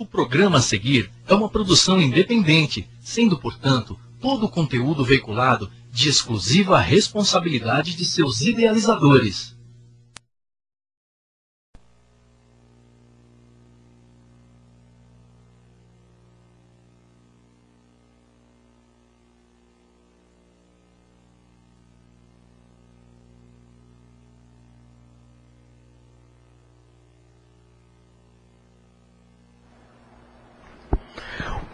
O programa a seguir é uma produção independente, sendo, portanto, todo o conteúdo veiculado de exclusiva responsabilidade de seus idealizadores.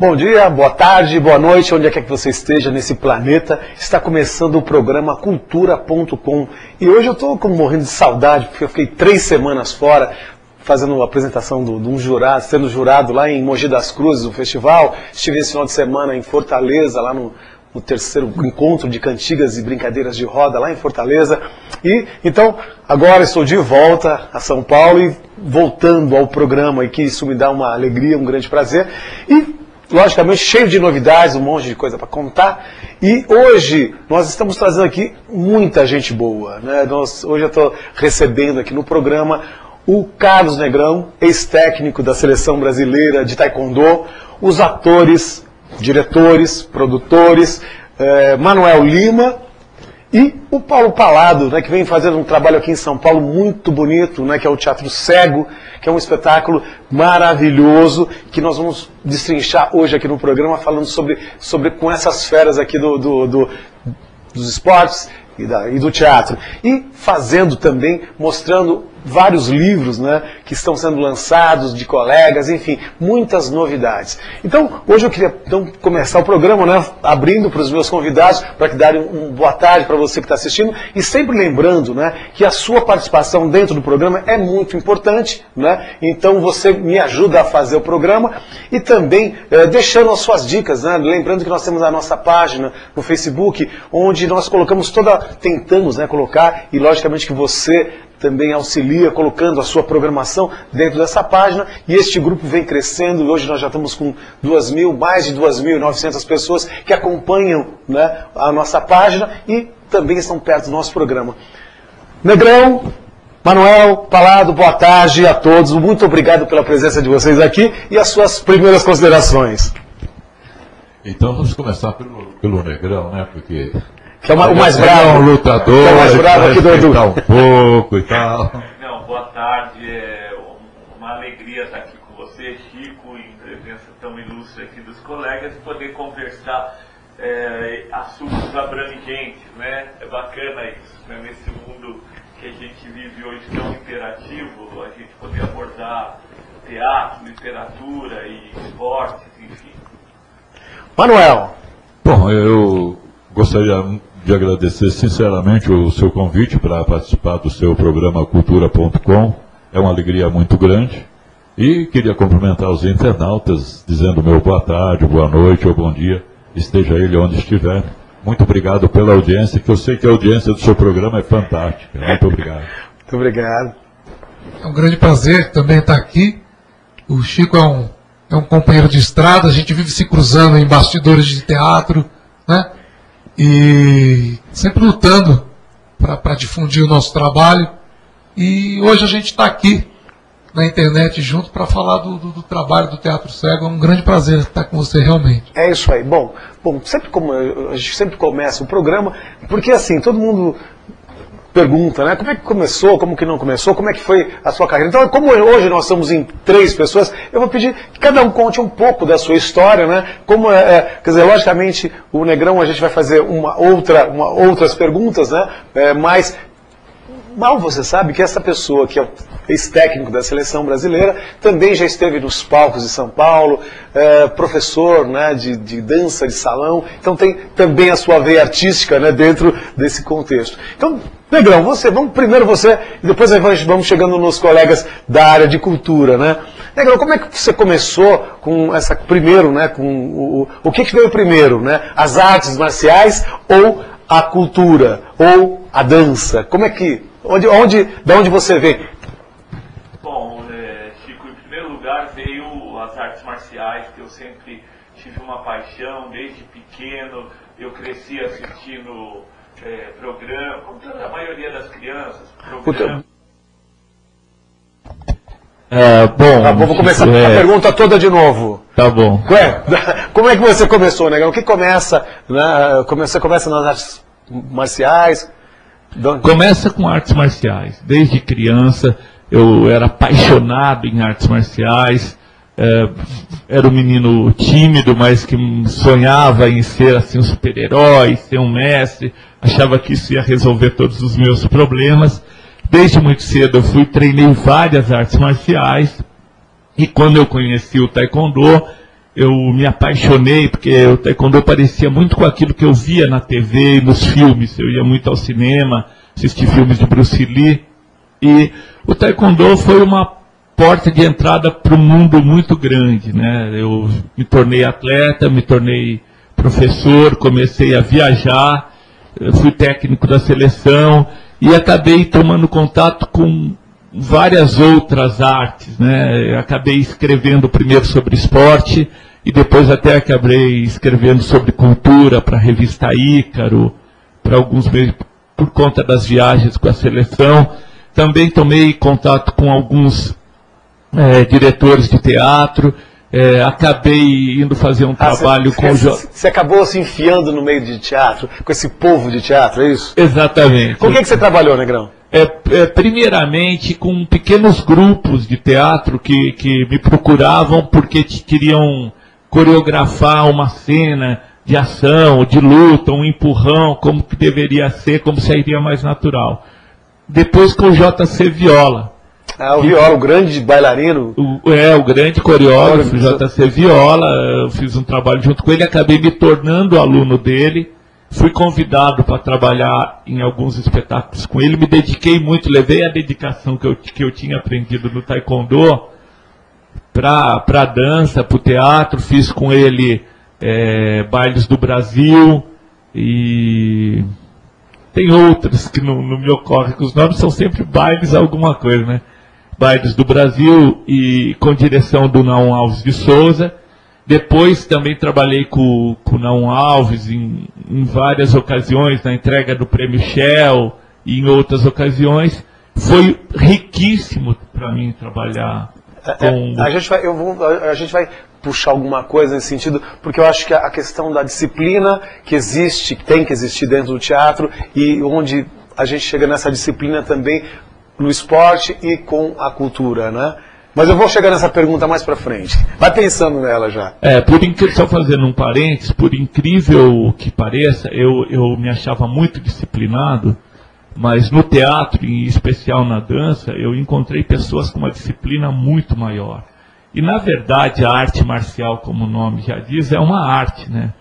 Bom dia, boa tarde, boa noite, onde quer que você esteja nesse planeta. Está começando o programa Cultura.com. E hoje eu estou morrendo de saudade, porque eu fiquei 3 semanas fora, fazendo a apresentação de um jurado, sendo jurado lá em Mogi das Cruzes, no festival. Estive esse final de semana em Fortaleza, lá no 3º encontro de cantigas e brincadeiras de roda, lá em Fortaleza. E então, agora estou de volta a São Paulo e voltando ao programa, e que isso me dá uma alegria, um grande prazer. E logicamente, cheio de novidades, um monte de coisa para contar. E hoje nós estamos trazendo aqui muita gente boa, né? Hoje eu estou recebendo aqui no programa o Carlos Negrão, ex-técnico da Seleção Brasileira de Taekwondo, os atores, diretores, produtores, Manuel Lima e o Paulo Palado, né, que vem fazendo um trabalho aqui em São Paulo muito bonito, né, que é o Teatro Cego, que é um espetáculo maravilhoso, que nós vamos destrinchar hoje aqui no programa, falando sobre com essas feras aqui dos esportes e do teatro. E fazendo também, mostrando vários livros, né, que estão sendo lançados de colegas, enfim, muitas novidades. Então, hoje eu queria começar o programa, né, abrindo para os meus convidados, para que darem uma boa tarde para você que está assistindo, e sempre lembrando, né, que a sua participação dentro do programa é muito importante, né, então você me ajuda a fazer o programa, e também deixando as suas dicas, né, lembrando que nós temos a nossa página no Facebook, onde nós colocamos tentamos, né, colocar, e logicamente que você também auxilia colocando a sua programação dentro dessa página, e este grupo vem crescendo, e hoje nós já estamos com mais de 2.900 pessoas que acompanham, né, a nossa página e também estão perto do nosso programa. Negrão, Manuel, Palado, boa tarde a todos, muito obrigado pela presença de vocês aqui e as suas primeiras considerações. Então vamos começar pelo Negrão, né, porque... Que é o mais bravo. É um lutador, que é o mais bravo aqui do Edu. Um pouco e tal. Não, boa tarde, é uma alegria estar aqui com você, Chico, em presença tão ilustre aqui dos colegas, e poder conversar assuntos abrangentes, né? É bacana isso, né? Nesse mundo que a gente vive hoje tão interativo, a gente poder abordar teatro, literatura e esportes, enfim. Manuel. Bom, eu gostaria de agradecer sinceramente o seu convite para participar do seu programa Cultura.com. É uma alegria muito grande. E queria cumprimentar os internautas, dizendo meu boa tarde, boa noite ou bom dia, esteja ele onde estiver. Muito obrigado pela audiência, que eu sei que a audiência do seu programa é fantástica. Muito obrigado. Muito obrigado. É um grande prazer também estar aqui. O Chico é um companheiro de estrada, a gente vive se cruzando em bastidores de teatro, né? E sempre lutando para difundir o nosso trabalho. E hoje a gente está aqui na internet junto para falar do trabalho do Teatro Cego. É um grande prazer estar com você realmente. É isso aí. Bom, a gente sempre começa o programa, porque assim, todo mundo pergunta, né? Como é que começou, como que não começou, como é que foi a sua carreira. Então, como hoje nós estamos em 3 pessoas, eu vou pedir que cada um conte um pouco da sua história, né? Quer dizer, logicamente, o Negrão a gente vai fazer outras perguntas, né? Mas mal você sabe que essa pessoa que é o ex-técnico da Seleção Brasileira também já esteve nos palcos de São Paulo, professor, né, de dança de salão, então tem também a sua veia artística, né, dentro desse contexto. Então, Negrão, primeiro você, e depois vamos chegando nos colegas da área de cultura, né? Negrão, como é que você começou com essa primeiro, né, com o que veio primeiro, né? As artes marciais ou a cultura, ou a dança? Como é que, da onde você vem? Bom, Chico, em primeiro lugar veio as artes marciais, que eu sempre tive uma paixão desde pequeno. Eu cresci assistindo programa, como toda a maioria das crianças, programa. Bom, vou começar a pergunta toda de novo. Tá bom. Como é que você começou, Negrão? O que começa, né? Você começa nas artes marciais? Começa com artes marciais. Desde criança eu era apaixonado em artes marciais. Era um menino tímido, mas que sonhava em ser assim um super-herói, ser um mestre. Achava que isso ia resolver todos os meus problemas. Desde muito cedo eu treinei várias artes marciais, e quando eu conheci o Taekwondo, eu me apaixonei, porque o Taekwondo parecia muito com aquilo que eu via na TV e nos filmes. Eu ia muito ao cinema, assistir filmes de Bruce Lee, e o Taekwondo foi uma porta de entrada para um mundo muito grande, né? Eu me tornei atleta, me tornei professor, comecei a viajar, fui técnico da seleção, e acabei tomando contato com várias outras artes, né? Acabei escrevendo primeiro sobre esporte e depois até acabei escrevendo sobre cultura para a revista Ícaro, para alguns meses, por conta das viagens com a seleção. Também tomei contato com alguns diretores de teatro. Acabei indo fazer um trabalho com o Você acabou se enfiando no meio de teatro, com esse povo de teatro, é isso? Exatamente. Com o que você trabalhou, Negrão? Primeiramente com pequenos grupos de teatro que me procuravam porque queriam coreografar uma cena de ação, de luta, um empurrão, como que deveria ser, como seria mais natural. Depois com o JC Viola. O Viola, o grande bailarino. O grande coreógrafo, JC Viola. Eu fiz um trabalho junto com ele, acabei me tornando aluno dele. Fui convidado para trabalhar em alguns espetáculos com ele. Me dediquei muito, levei a dedicação que eu tinha aprendido no Taekwondo para a dança, para o teatro. Fiz com ele bailes do Brasil e tem outros que não me ocorrem, que os nomes são sempre bailes alguma coisa, né? Bailes do Brasil e com direção do Naum Alves de Souza. Depois também trabalhei com o Naum Alves em várias ocasiões, na entrega do Prêmio Shell e em outras ocasiões. Foi riquíssimo para mim trabalhar com... A gente vai puxar alguma coisa nesse sentido, porque eu acho que a questão da disciplina que existe, que tem que existir dentro do teatro, e onde a gente chega nessa disciplina também no esporte e com a cultura, né? Mas eu vou chegar nessa pergunta mais pra frente. Vai pensando nela já. Só fazendo um parênteses, por incrível que pareça, eu me achava muito disciplinado, mas no teatro, em especial na dança, eu encontrei pessoas com uma disciplina muito maior. E, na verdade, a arte marcial, como o nome já diz, é uma arte, né?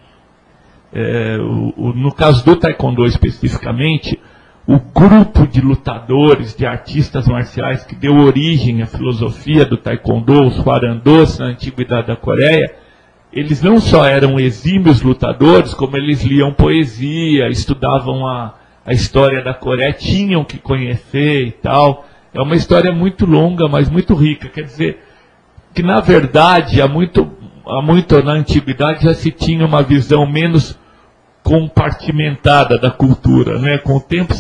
No caso do Taekwondo especificamente, o grupo de lutadores, de artistas marciais que deu origem à filosofia do Taekwondo, os Hwarandôs, na antiguidade da Coreia, eles não só eram exímios lutadores, como eles liam poesia, estudavam a história da Coreia, tinham que conhecer e tal. É uma história muito longa, mas muito rica. Quer dizer, que na verdade, há muito na antiguidade já se tinha uma visão menos compartimentada da cultura, né? Com o tempo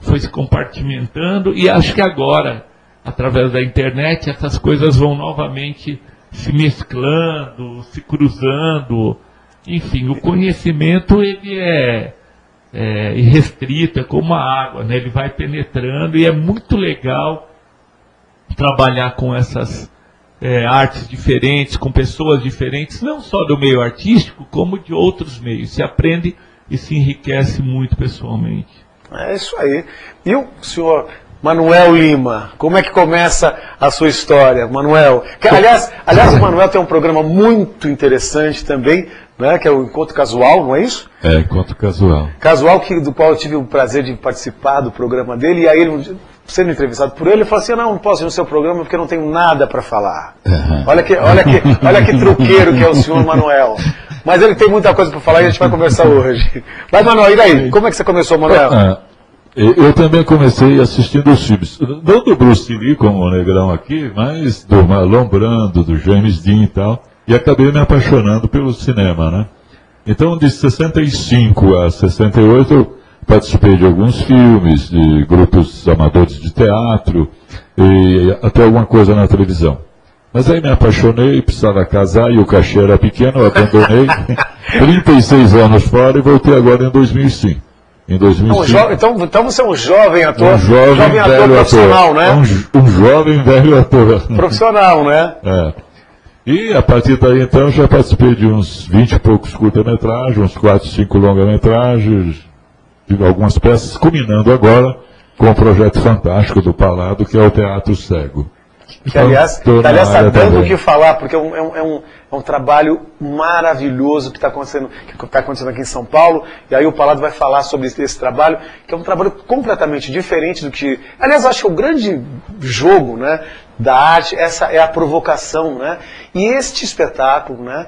foi se compartimentando, e acho que agora, através da internet, essas coisas vão novamente se mesclando, se cruzando. Enfim, o conhecimento ele é irrestrito, é como a água, né? Ele vai penetrando, e é muito legal trabalhar com essas artes diferentes, com pessoas diferentes, não só do meio artístico, como de outros meios. Se aprende e se enriquece muito pessoalmente. É isso aí. E o senhor Manuel Lima, como é que começa a sua história, Manuel? Aliás, o Manuel tem um programa muito interessante também, né, que é o Encontro Casual, não é isso? Encontro Casual. Casual, do qual eu tive o prazer de participar do programa dele, e aí sendo entrevistado por ele falou assim: não posso ir no seu programa porque eu não tenho nada para falar. Uhum. Olha que truqueiro que é o senhor Manuel. Mas ele tem muita coisa para falar e a gente vai conversar hoje. Mas, Manuel, e daí? Como é que você começou, Manuel? Eu também comecei assistindo os filmes, não do Bruce Lee, como o Negrão aqui, mas do Marlon Brando, do James Dean e tal, e acabei me apaixonando pelo cinema, né? Então, de 65 a 68, eu participei de alguns filmes, de grupos amadores de teatro, e até alguma coisa na televisão. Mas aí me apaixonei, precisava casar e o cachê era pequeno, eu abandonei. 36 anos fora e voltei agora em 2005. Em 2005. Então você é um jovem ator. Um jovem ator velho profissional, ator. né? Um jovem velho ator. Profissional, né? É. E a partir daí então já participei de uns 20 e poucos curta-metragens, uns 4, 5 longa-metragens, de algumas peças, culminando agora com o projeto fantástico do Palado, que é o Teatro Cego. Que, aliás, está dando o que falar, porque é um trabalho maravilhoso que está acontecendo aqui em São Paulo, e aí o Palado vai falar sobre esse trabalho, que é um trabalho completamente diferente do que... Aliás, acho que o grande jogo, né, da arte, essa é a provocação, né? E este espetáculo, né,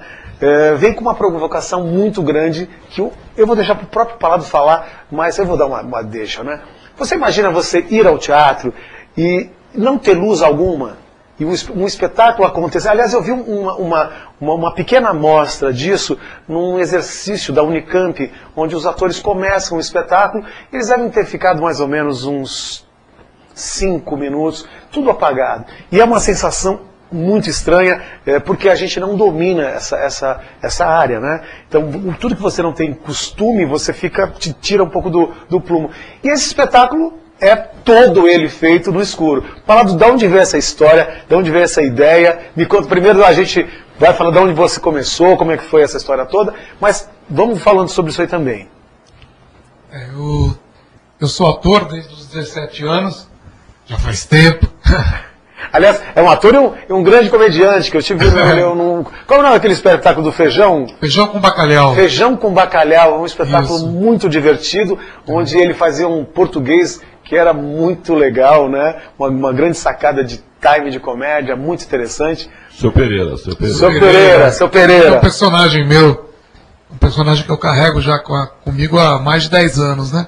vem com uma provocação muito grande, que eu vou deixar para o próprio Palado falar, mas eu vou dar uma deixa, né? Você imagina você ir ao teatro e não ter luz alguma, e um espetáculo acontecer. Aliás, eu vi uma pequena amostra disso num exercício da Unicamp, onde os atores começam o espetáculo, e eles devem ter ficado mais ou menos uns 5 minutos, tudo apagado. E é uma sensação muito estranha, porque a gente não domina essa área, né? Então, tudo que você não tem costume, você te tira um pouco do plumo. E esse espetáculo é todo ele feito no escuro. Palado, de onde veio essa história, de onde veio essa ideia? Me conta, primeiro a gente vai falar de onde você começou, como é que foi essa história toda, mas vamos falando sobre isso aí também. Eu sou ator desde os 17 anos, já faz tempo. Aliás, é um ator e um grande comediante, que eu tive num... Qual é o nome daquele espetáculo do Feijão? Feijão com Bacalhau. Feijão com Bacalhau, um espetáculo muito divertido, onde ele fazia um português que era muito legal, né? Uma grande sacada de time de comédia, muito interessante. Seu Pereira. Seu Pereira. É um personagem meu, um personagem que eu carrego já comigo há mais de 10 anos, né?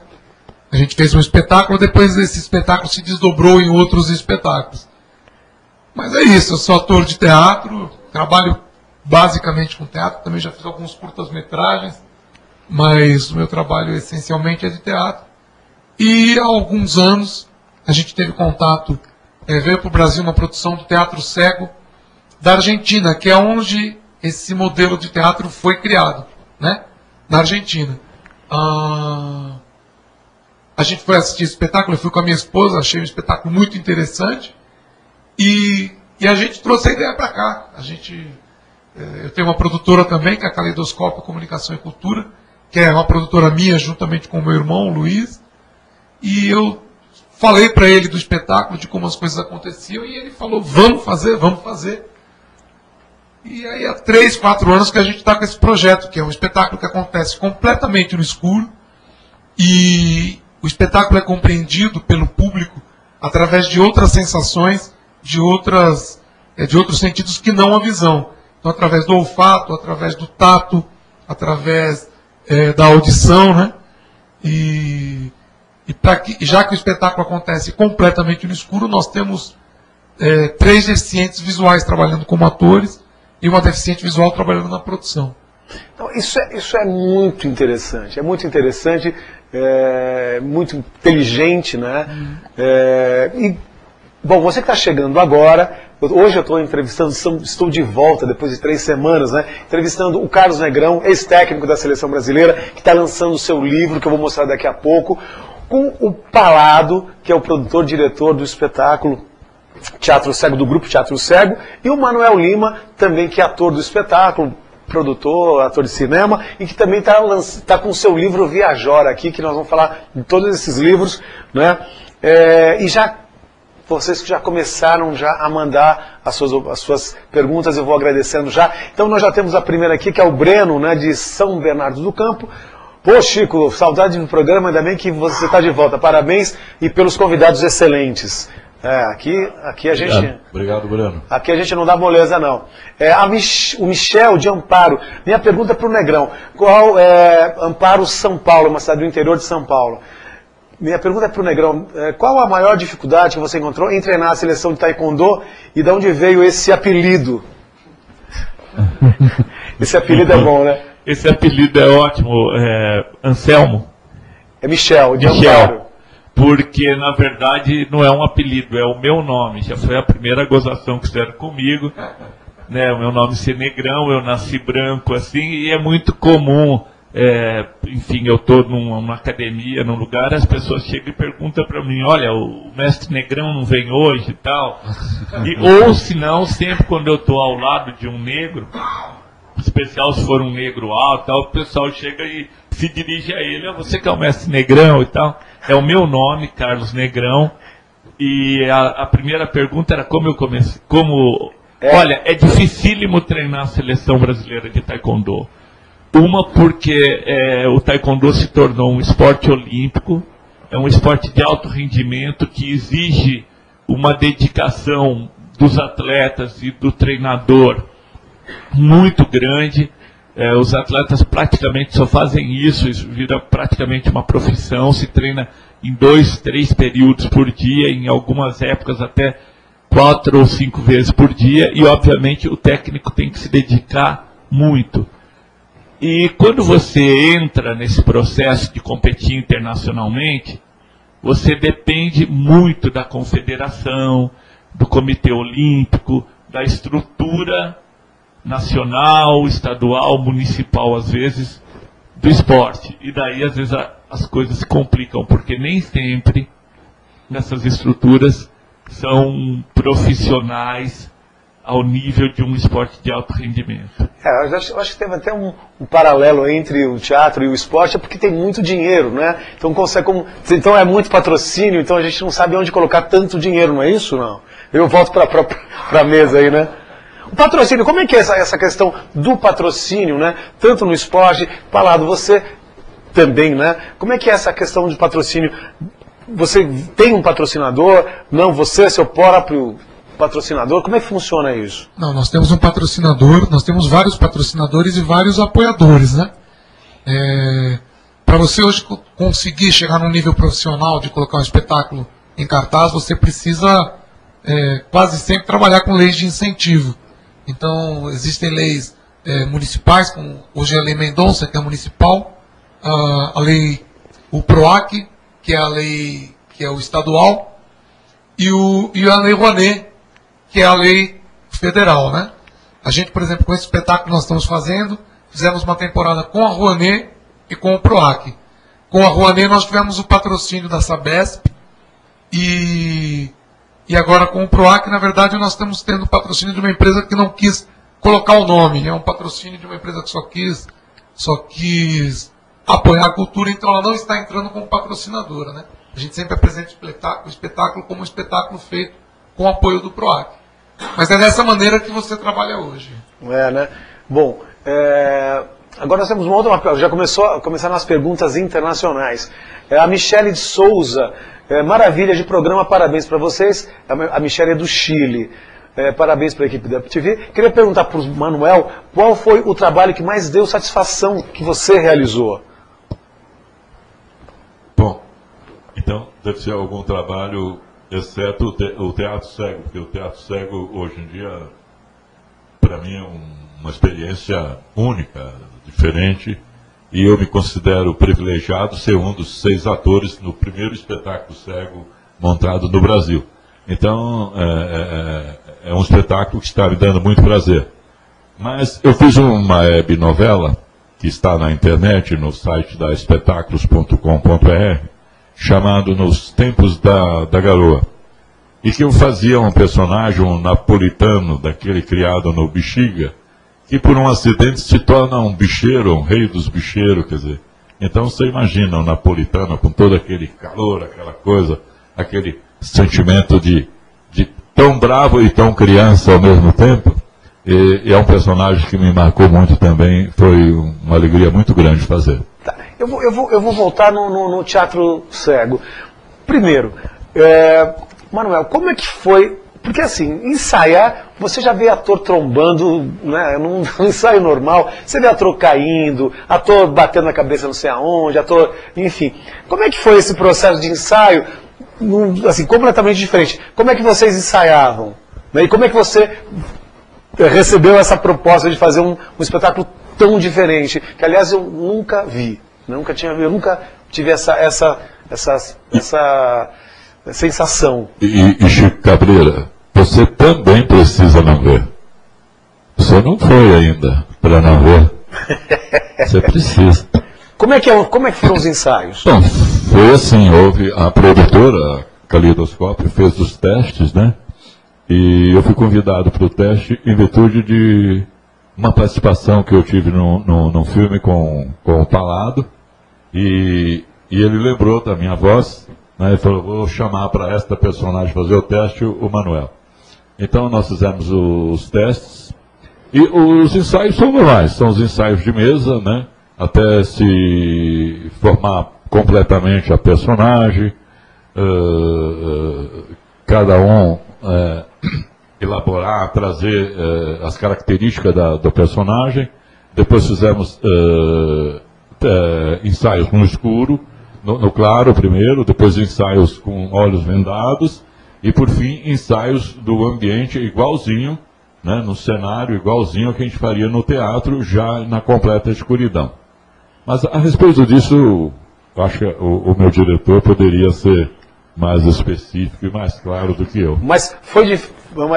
A gente fez um espetáculo, depois esse espetáculo se desdobrou em outros espetáculos. Mas é isso, eu sou ator de teatro, trabalho basicamente com teatro, também já fiz alguns curtas-metragens, mas o meu trabalho essencialmente é de teatro. E há alguns anos a gente teve contato, veio para o Brasil uma produção do Teatro Cego da Argentina, que é onde esse modelo de teatro foi criado, né? Na Argentina. A gente foi assistir esse espetáculo, eu fui com a minha esposa, achei um espetáculo muito interessante. E a gente trouxe a ideia para cá. Eu tenho uma produtora também, que é a Caleidoscópio Comunicação e Cultura, que é uma produtora minha, juntamente com o meu irmão, o Luiz. E eu falei para ele do espetáculo, de como as coisas aconteciam, e ele falou, vamos fazer. E aí há 3, 4 anos que a gente está com esse projeto, que é um espetáculo que acontece completamente no escuro, e o espetáculo é compreendido pelo público através de outras sensações, de outros sentidos que não a visão. Então, através do olfato, através do tato, através da audição, né? Já que o espetáculo acontece completamente no escuro, nós temos 3 deficientes visuais trabalhando como atores e uma deficiente visual trabalhando na produção. Então, isso é muito interessante. É muito interessante, muito inteligente, né? Bom, você que está chegando agora, hoje eu estou entrevistando, estou de volta depois de 3 semanas, né? Entrevistando o Carlos Negrão, ex-técnico da Seleção Brasileira, que está lançando o seu livro, que eu vou mostrar daqui a pouco, com o Palado, que é o produtor, diretor do espetáculo Teatro Cego, do grupo Teatro Cego, e o Manuel Lima, também que é ator do espetáculo, produtor, ator de cinema, e que também está com o seu livro Viajora aqui, que nós vamos falar de todos esses livros, né? E já vocês que já começaram a mandar as suas perguntas, eu vou agradecendo já. Então nós já temos a primeira aqui, que é o Breno, né, de São Bernardo do Campo. Pô, Chico, saudade do programa, ainda bem que você está de volta. Parabéns e pelos convidados excelentes. Aqui a gente... Obrigado, Breno. Aqui a gente não dá moleza, não. O Michel de Amparo. Minha pergunta para o Negrão. Qual é Amparo, São Paulo, uma cidade do interior de São Paulo? Minha pergunta é para o Negrão, qual a maior dificuldade que você encontrou em treinar a seleção de taekwondo e de onde veio esse apelido? Esse apelido é bom, né? Esse apelido é ótimo, Anselmo. É Michel, de Amparo. porque na verdade não é um apelido, é o meu nome. Já foi a primeira gozação que fizeram comigo, né? O meu nome ser Negrão, eu nasci branco assim, e é muito comum, enfim, eu estou numa academia, num lugar, as pessoas chegam e perguntam para mim, olha, o mestre Negrão não vem hoje e tal. Ou se não, sempre quando eu estou ao lado de um negro, especial se for um negro alto, tal, o pessoal chega e se dirige a ele, você que é o mestre Negrão e tal. É o meu nome, Carlos Negrão, e a primeira pergunta era como eu comecei, olha, é dificílimo treinar a seleção brasileira de taekwondo. Uma porque o taekwondo se tornou um esporte olímpico, é um esporte de alto rendimento que exige uma dedicação dos atletas e do treinador muito grande. Os atletas praticamente só fazem isso vira praticamente uma profissão, se treina em 2, 3 períodos por dia, em algumas épocas até 4 ou 5 vezes por dia, e obviamente o técnico tem que se dedicar muito. E quando você entra nesse processo de competir internacionalmente, você depende muito da confederação, do Comitê Olímpico, da estrutura nacional, estadual, municipal, às vezes, do esporte. E daí, às vezes, as coisas se complicam, porque nem sempre nessas estruturas são profissionais ao nível de um esporte de alto rendimento. Eu acho que teve até um paralelo entre o teatro e o esporte, é porque tem muito dinheiro, né? Então é muito patrocínio, então a gente não sabe onde colocar tanto dinheiro, não é isso? Não. Eu volto para a mesa aí, né? O patrocínio, como é que é essa questão do patrocínio, né? Tanto no esporte, Palado, você também, né? Como é que é essa questão de patrocínio? Você tem um patrocinador? Não, você é seu próprio patrocinador? Como é que funciona isso? Não, nós temos um patrocinador, nós temos vários patrocinadores e vários apoiadores, né? Para você hoje conseguir chegar num nível profissional de colocar um espetáculo em cartaz, você precisa quase sempre trabalhar com leis de incentivo. Então, existem leis municipais, como hoje é a Lei Mendonça, que é municipal, o PROAC, que é a lei, que é o estadual, e a Lei Rouanet, que é a lei federal, né? A gente, por exemplo, com esse espetáculo que nós estamos fazendo, fizemos uma temporada com a Rouanet e com o PROAC. Com a Rouanet nós tivemos o patrocínio da Sabesp e agora com o PROAC, na verdade, nós estamos tendo o patrocínio de uma empresa que não quis colocar o nome. É um patrocínio de uma empresa que só quis apoiar a cultura, então ela não está entrando como patrocinadora, né? A gente sempre apresenta o espetáculo como um espetáculo feito com o apoio do PROAC. Mas é dessa maneira que você trabalha hoje. Né? Bom, agora nós temos uma outra... Já começaram as perguntas internacionais. A Michele de Souza, maravilha de programa, parabéns para vocês. A Michele é do Chile. Parabéns para a equipe da TV. Queria perguntar para o Manuel, qual foi o trabalho que mais deu satisfação que você realizou? Bom, então deve ser algum trabalho, exceto o teatro cego, porque o teatro cego hoje em dia, para mim, é uma experiência única, diferente, e eu me considero privilegiado ser um dos 6 atores no primeiro espetáculo cego montado no Brasil. Então, é um espetáculo que está me dando muito prazer. Mas eu fiz uma webnovela, que está na internet, no site da espetáculos.com.br, chamado Nos Tempos da Garoa. E que eu fazia um personagem, um napolitano, daquele criado no Bexiga, que por um acidente se torna um bicheiro, um rei dos bicheiros, quer dizer. Então você imagina um napolitano com todo aquele calor, aquela coisa, aquele sentimento de tão bravo e tão criança ao mesmo tempo. E é um personagem que me marcou muito também, foi uma alegria muito grande fazer. Tá. Eu vou voltar no teatro cego. Primeiro, Manuel, como é que foi? Porque assim, ensaiar, você já vê ator trombando, né, num ensaio normal, você vê ator caindo, ator batendo a cabeça não sei aonde, ator, enfim. Como é que foi esse processo de ensaio, assim, completamente diferente? Como é que vocês ensaiavam? E como é que você recebeu essa proposta de fazer um espetáculo tão diferente, que aliás eu nunca vi, eu nunca tive essa sensação. E Chico Cabreira, você também precisa não ver. Você não foi ainda para não ver. Você precisa. Como é que foram os ensaios? Bom, foi assim, houve a produtora, a Caleidoscópio, fez os testes, né? E eu fui convidado para o teste em virtude de uma participação que eu tive num filme com o Palado. E ele lembrou da minha voz, né? Ele falou, vou chamar para esta personagem fazer o teste o Manuel. Então nós fizemos os testes. E os ensaios são normais, são os ensaios de mesa, né? Até se formar completamente a personagem, cada um elaborar, trazer as características do personagem. Depois fizemos ensaios no escuro, no claro primeiro, depois ensaios com olhos vendados, e por fim ensaios do ambiente igualzinho, né, no cenário igualzinho ao que a gente faria no teatro, já na completa escuridão. Mas a respeito disso, eu acho que o meu diretor poderia ser mais específico e mais claro do que eu. Mas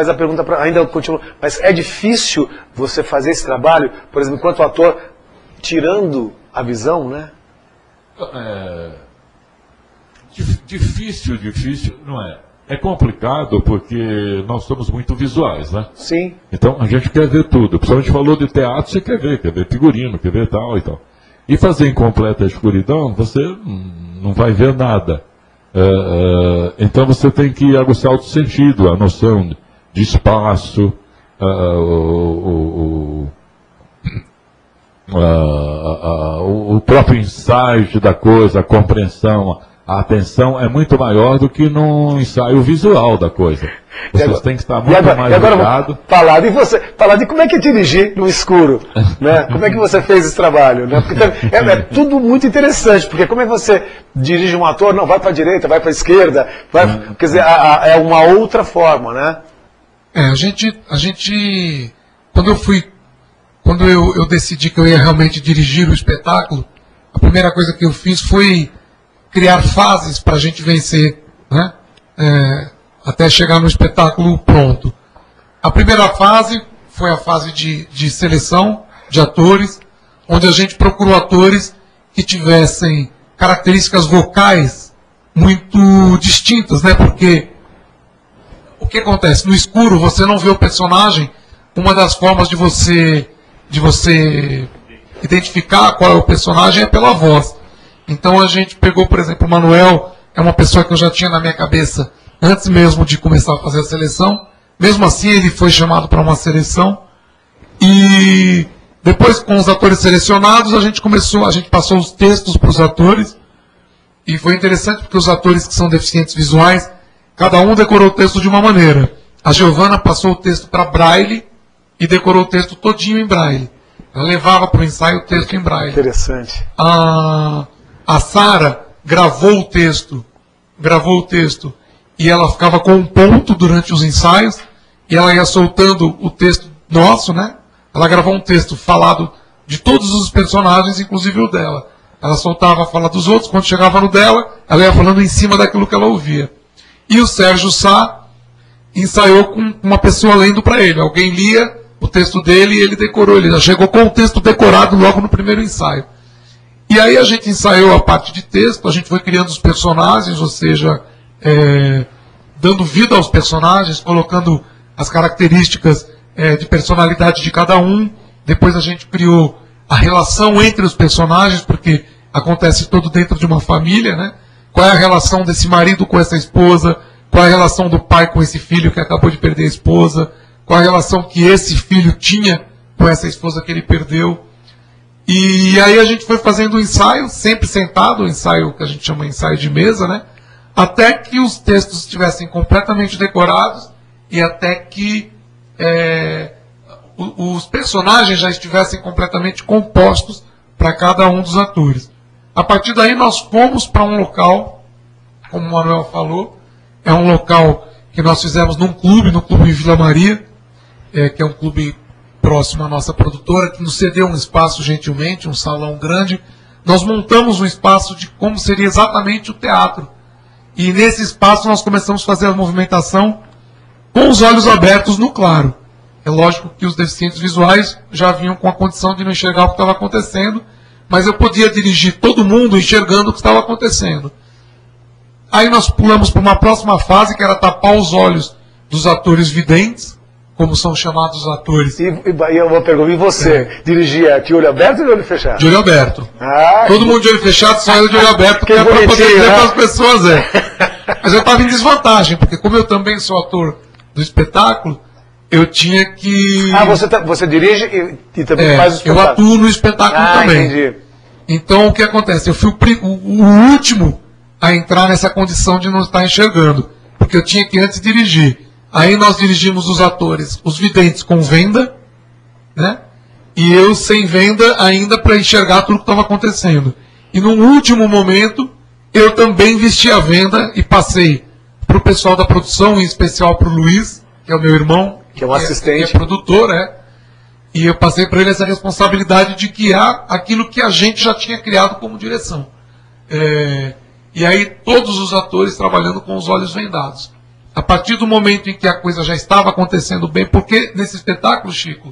a pergunta ainda continua. Mas é difícil você fazer esse trabalho, por exemplo, enquanto ator, tirando a visão, né? Difícil não é. É complicado porque nós somos muito visuais, né? Sim. Então a gente quer ver tudo. Principalmente falou de teatro, você quer ver figurino, quer ver tal e tal. E fazer em completa escuridão, você não vai ver nada. Então você tem que aguçar o sentido, a noção de espaço, o próprio insight da coisa, a compreensão, a atenção é muito maior do que no ensaio visual da coisa. Vocês têm que estar muito mais ligados. Falar de como é que é dirigir no escuro, né? Como é que você fez esse trabalho, né? Porque é tudo muito interessante, porque como é que você dirige um ator? Não, vai para a direita, vai para a esquerda, quer dizer, é uma outra forma, né? A gente quando eu decidi que eu ia realmente dirigir o espetáculo, a primeira coisa que eu fiz foi criar fases para a gente vencer, né? Até chegar no espetáculo pronto. A primeira fase foi a fase de seleção de atores, onde a gente procurou atores que tivessem características vocais muito distintas, né? Porque o que acontece? No escuro você não vê o personagem. Uma das formas de você identificar qual é o personagem é pela voz. Então a gente pegou, por exemplo, o Manuel, é uma pessoa que eu já tinha na minha cabeça antes mesmo de começar a fazer a seleção. Mesmo assim, ele foi chamado para uma seleção. E depois, com os atores selecionados, a gente passou os textos para os atores. E foi interessante porque os atores que são deficientes visuais, cada um decorou o texto de uma maneira. A Giovana passou o texto para Braille e decorou o texto todinho em Braille. Ela levava para o ensaio o texto em Braille. Interessante. A Sara gravou o texto e ela ficava com um ponto durante os ensaios e ela ia soltando o texto nosso, né? Ela gravou um texto falado de todos os personagens, inclusive o dela. Ela soltava a fala dos outros, quando chegava no dela, ela ia falando em cima daquilo que ela ouvia. E o Sérgio Sá ensaiou com uma pessoa lendo para ele. Alguém lia o texto dele e ele decorou. Ele já chegou com o texto decorado logo no primeiro ensaio. E aí a gente ensaiou a parte de texto, a gente foi criando os personagens, ou seja, dando vida aos personagens, colocando as características de personalidade de cada um. Depois a gente criou a relação entre os personagens, porque acontece todo dentro de uma família, né? Qual é a relação desse marido com essa esposa? Qual é a relação do pai com esse filho que acabou de perder a esposa? Qual é a relação que esse filho tinha com essa esposa que ele perdeu? E aí a gente foi fazendo o ensaio, sempre sentado, o ensaio que a gente chama de ensaio de mesa, né? Até que os textos estivessem completamente decorados e até que os personagens já estivessem completamente compostos para cada um dos atores. A partir daí nós fomos para um local, como o Manuel falou, é um local que nós fizemos no Clube Vila Maria, que é um clube próximo à nossa produtora, que nos cedeu um espaço gentilmente, um salão grande, nós montamos um espaço de como seria exatamente o teatro. E nesse espaço nós começamos a fazer a movimentação com os olhos abertos no claro. É lógico que os deficientes visuais já vinham com a condição de não enxergar o que estava acontecendo, mas eu podia dirigir todo mundo enxergando o que estava acontecendo. Aí nós pulamos para uma próxima fase, que era tapar os olhos dos atores videntes, como são chamados os atores. E eu vou perguntar, e você? Dirigia de olho aberto ou de olho fechado? De olho aberto. Ah, todo mundo de olho fechado, só eu de olho aberto, que é para poder dizer para as pessoas. Mas eu estava em desvantagem, porque como eu também sou ator do espetáculo, eu tinha que... Ah, você dirige e também faz o espetáculo? Eu atuo no espetáculo também. Entendi. Então, o que acontece? Eu fui o último a entrar nessa condição de não estar enxergando, porque eu tinha que antes dirigir. Aí nós dirigimos os atores, os videntes com venda, né? E eu sem venda ainda para enxergar tudo o que estava acontecendo. E no último momento, eu também vesti a venda e passei para o pessoal da produção, em especial para o Luiz, que é o meu irmão, que é um assistente, que é produtor, e eu passei para ele essa responsabilidade de guiar aquilo que a gente já tinha criado como direção. E aí todos os atores trabalhando com os olhos vendados. A partir do momento em que a coisa já estava acontecendo bem, porque nesse espetáculo, Chico,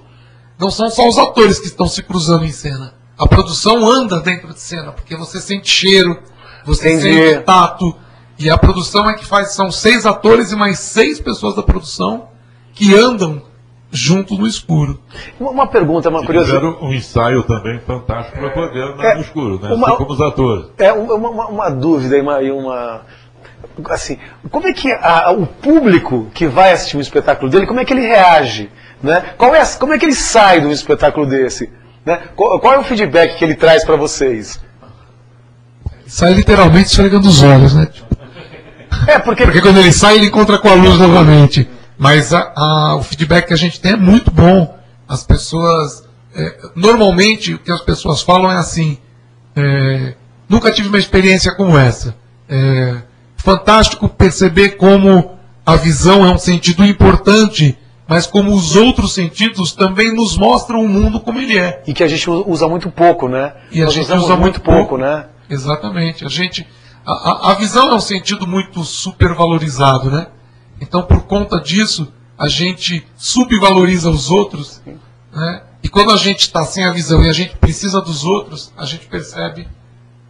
não são só os atores que estão se cruzando em cena. A produção anda dentro de cena, porque você sente cheiro, você sente tato, e a produção é que faz, são 6 atores e mais 6 pessoas da produção que andam junto no escuro. Uma pergunta, uma curiosidade. Fizeram um ensaio também fantástico para poder andar no escuro, né? Assim como os atores. Uma dúvida e uma... Assim, como é que o público que vai assistir um espetáculo dele, como é que ele reage? Né? Como é que ele sai de um espetáculo desse? Né? Qual é o feedback que ele traz para vocês? Sai literalmente esfregando os olhos, né? Porque quando ele sai, ele encontra com a luz novamente. Mas o feedback que a gente tem é muito bom. As pessoas... normalmente, o que as pessoas falam é assim... nunca tive uma experiência como essa. Fantástico perceber como a visão é um sentido importante, mas como os outros sentidos também nos mostram o mundo como ele é. E que a gente usa muito pouco, né? E a gente usa muito pouco, né? Exatamente. A visão é um sentido muito supervalorizado, né? Então, por conta disso, a gente subvaloriza os outros, né? E quando a gente está sem a visão e a gente precisa dos outros, a gente percebe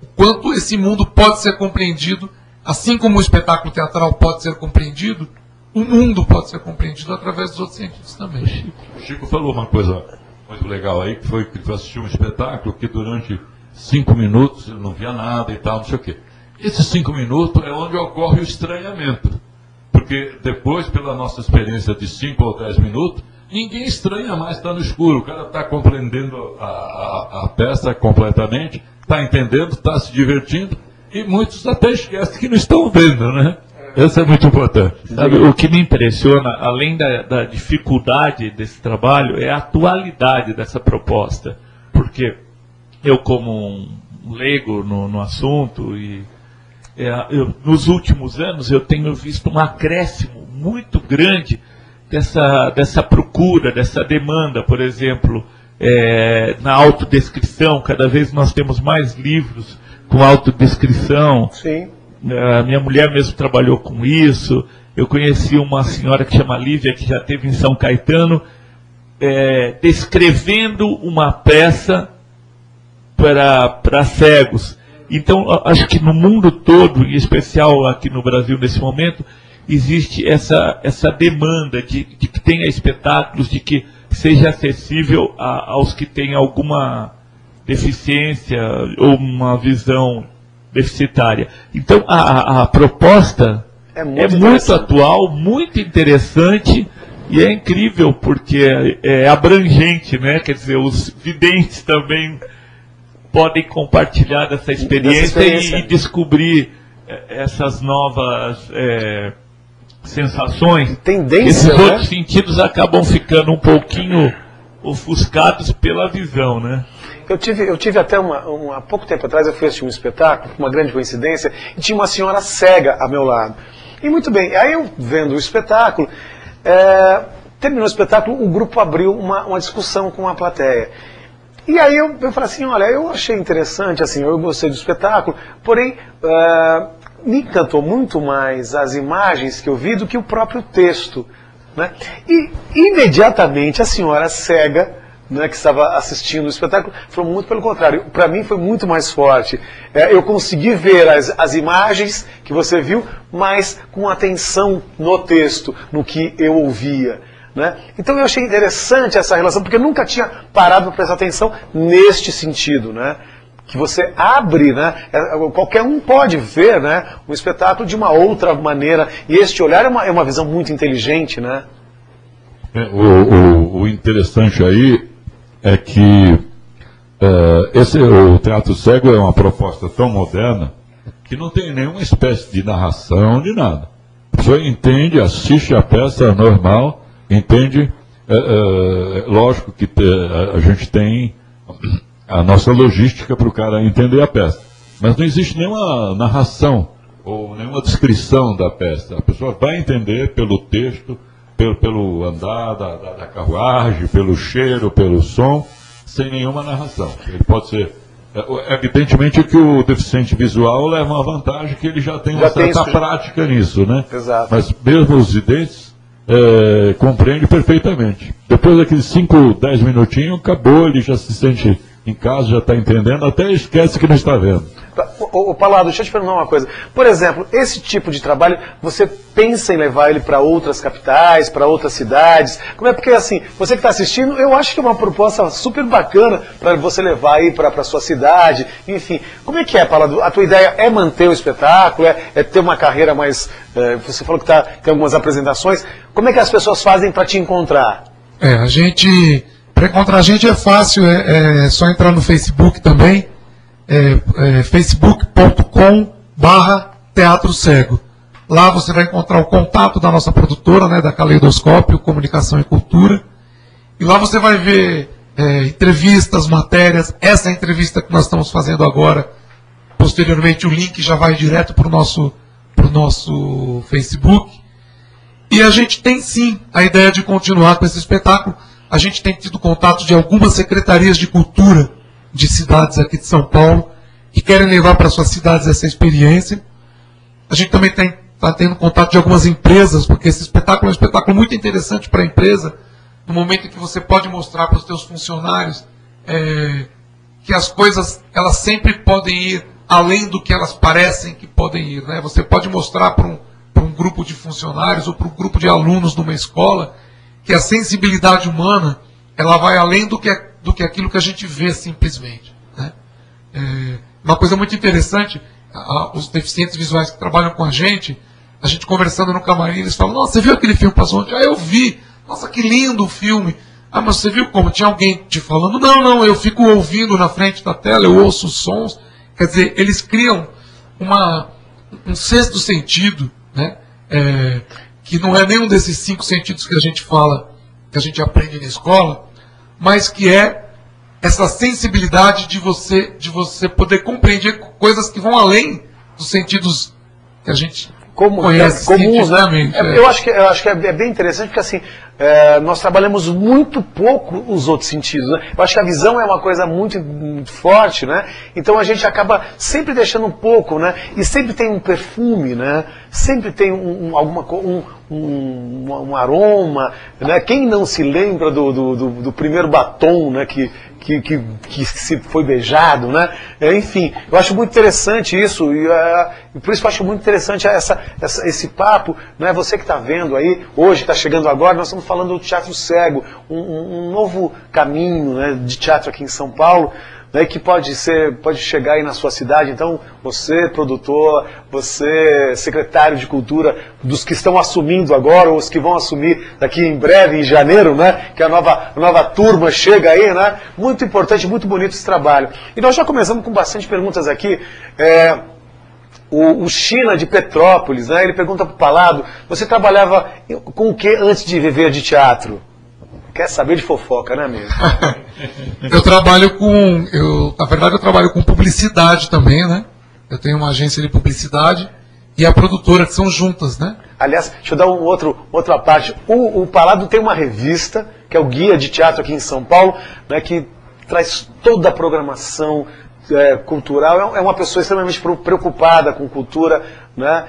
o quanto esse mundo pode ser compreendido, assim como o espetáculo teatral pode ser compreendido, o mundo pode ser compreendido através dos outros sentidos também. O Chico falou uma coisa muito legal aí, que foi que ele foi assistir um espetáculo que durante 5 minutos ele não via nada e tal, não sei o quê. Esses 5 minutos é onde ocorre o estranhamento. Porque depois, pela nossa experiência de 5 ou 10 minutos, ninguém estranha mais estar no escuro. O cara está compreendendo a peça completamente, está entendendo, está se divertindo, e muitos até esquecem que não estão vendo, né? Isso é muito importante. Sabe, o que me impressiona, além da dificuldade desse trabalho, é a atualidade dessa proposta. Porque eu, como um leigo no assunto, nos últimos anos eu tenho visto um acréscimo muito grande dessa procura, dessa demanda. Por exemplo, na autodescrição, cada vez nós temos mais livros com autodescrição. Sim. A minha mulher mesmo trabalhou com isso. Eu conheci uma senhora que chama Lívia, que já esteve em São Caetano, descrevendo uma peça para cegos. Então, acho que no mundo todo, em especial aqui no Brasil nesse momento, existe essa demanda de que tenha espetáculos, de que seja acessível aos que têm alguma deficiência ou uma visão deficitária. Então, a proposta é muito atual, muito interessante, e é incrível porque é abrangente, né? Quer dizer, os videntes também podem compartilhar dessa experiência e descobrir essas novas sensações. Tendência, esses né? outros sentidos acabam ficando um pouquinho ofuscados pela visão, né? Eu tive até há pouco tempo atrás, eu fui assistir um espetáculo, uma grande coincidência, e tinha uma senhora cega ao meu lado. E muito bem, aí eu vendo o espetáculo, terminou o espetáculo, o grupo abriu uma discussão com a plateia. E aí eu falei assim, olha, eu achei interessante, assim, eu gostei do espetáculo, porém me encantou muito mais as imagens que eu vi do que o próprio texto, né? E imediatamente a senhora cega, né, que estava assistindo o espetáculo, falou muito pelo contrário. Para mim foi muito mais forte. Eu consegui ver as imagens que você viu, mas com atenção no texto, no que eu ouvia, né? Então eu achei interessante essa relação, porque eu nunca tinha parado para prestar atenção neste sentido, né? Que você abre, né? Qualquer um pode ver, né, um espetáculo de uma outra maneira. E este olhar é uma visão muito inteligente, né? O interessante aí é que o teatro cego é uma proposta tão moderna que não tem nenhuma espécie de narração de nada. A pessoa entende, assiste a peça normal, entende. Lógico que a gente tem a nossa logística para o cara entender a peça, mas não existe nenhuma narração ou nenhuma descrição da peça. A pessoa vai entender pelo texto, pelo andar da carruagem, pelo cheiro, pelo som, sem nenhuma narração. Ele pode ser... Evidentemente que o deficiente visual leva uma vantagem que ele já tem uma certa prática nisso, né? Exato. Mas mesmo os videntes compreende perfeitamente. Depois daqueles 5, 10 minutinhos, acabou, ele já se sente em casa, já está entendendo, até esquece que não está vendo. Palado, deixa eu te perguntar uma coisa. Por exemplo, esse tipo de trabalho, você pensa em levar ele para outras capitais, para outras cidades? Como é? Porque assim, você que está assistindo, eu acho que é uma proposta super bacana para você levar aí para a sua cidade, enfim. Como é que é, Palado? A tua ideia é manter o espetáculo, é ter uma carreira mais... você falou que tem algumas apresentações. Como é que as pessoas fazem para te encontrar? Para encontrar a gente é fácil, é só entrar no Facebook também, facebook.com/Teatro Cego. Lá você vai encontrar o contato da nossa produtora, né, da Caleidoscópio, Comunicação e Cultura. E lá você vai ver entrevistas, matérias. Essa entrevista que nós estamos fazendo agora, posteriormente o link já vai direto para o nosso Facebook. E a gente tem sim a ideia de continuar com esse espetáculo. A gente tem tido contato de algumas secretarias de cultura de cidades aqui de São Paulo que querem levar para suas cidades essa experiência. A gente também está tendo contato de algumas empresas, porque esse espetáculo é um espetáculo muito interessante para a empresa, no momento em que você pode mostrar para os seus funcionários que as coisas elas sempre podem ir além do que elas parecem que podem ir, né? Você pode mostrar para um grupo de funcionários ou para um grupo de alunos de uma escola que a sensibilidade humana ela vai além do que aquilo que a gente vê simplesmente, né? Uma coisa muito interessante, os deficientes visuais que trabalham com a gente conversando no camarim, eles falam: nossa, você viu aquele filme que passou ontem? Ah, eu vi, nossa, que lindo o filme. Ah, mas você viu como? Tinha alguém te falando? Não, eu fico ouvindo na frente da tela, eu ouço os sons. Quer dizer, eles criam um sexto sentido, né? Que não é nenhum desses 5 sentidos que a gente fala, que a gente aprende na escola, mas que é essa sensibilidade de você poder compreender coisas que vão além dos sentidos que a gente conhece comuns, né? Eu acho que é bem interessante, porque assim, nós trabalhamos muito pouco os outros sentidos, né? Eu acho que a visão é uma coisa muito forte, né? Então a gente acaba sempre deixando um pouco, né? E sempre tem um perfume, né? Sempre tem um aroma, né? Quem não se lembra do primeiro batom, né? Que se foi beijado, né? Enfim, eu acho muito interessante isso, e por isso que eu acho muito interessante esse papo, né? Você que está vendo aí, hoje está chegando agora, nós estamos falando do Teatro Cego, um novo caminho, né, de teatro aqui em São Paulo, né, que pode chegar aí na sua cidade. Então, você, produtor, você, secretário de cultura, dos que estão assumindo agora, ou os que vão assumir daqui em breve, em janeiro, né, que a nova turma chega aí, né, muito importante, muito bonito esse trabalho. E nós já começamos com bastante perguntas aqui. O China de Petrópolis, né, ele pergunta para o Palado: você trabalhava com o que antes de viver de teatro? Quer saber de fofoca, né, mesmo? Na verdade eu trabalho com publicidade também, né? Eu tenho uma agência de publicidade e a produtora, que são juntas, né? Aliás, deixa eu dar outra parte. O Palado tem uma revista, que é o Guia de Teatro aqui em São Paulo, né, que traz toda a programação cultural, é uma pessoa extremamente preocupada com cultura, né?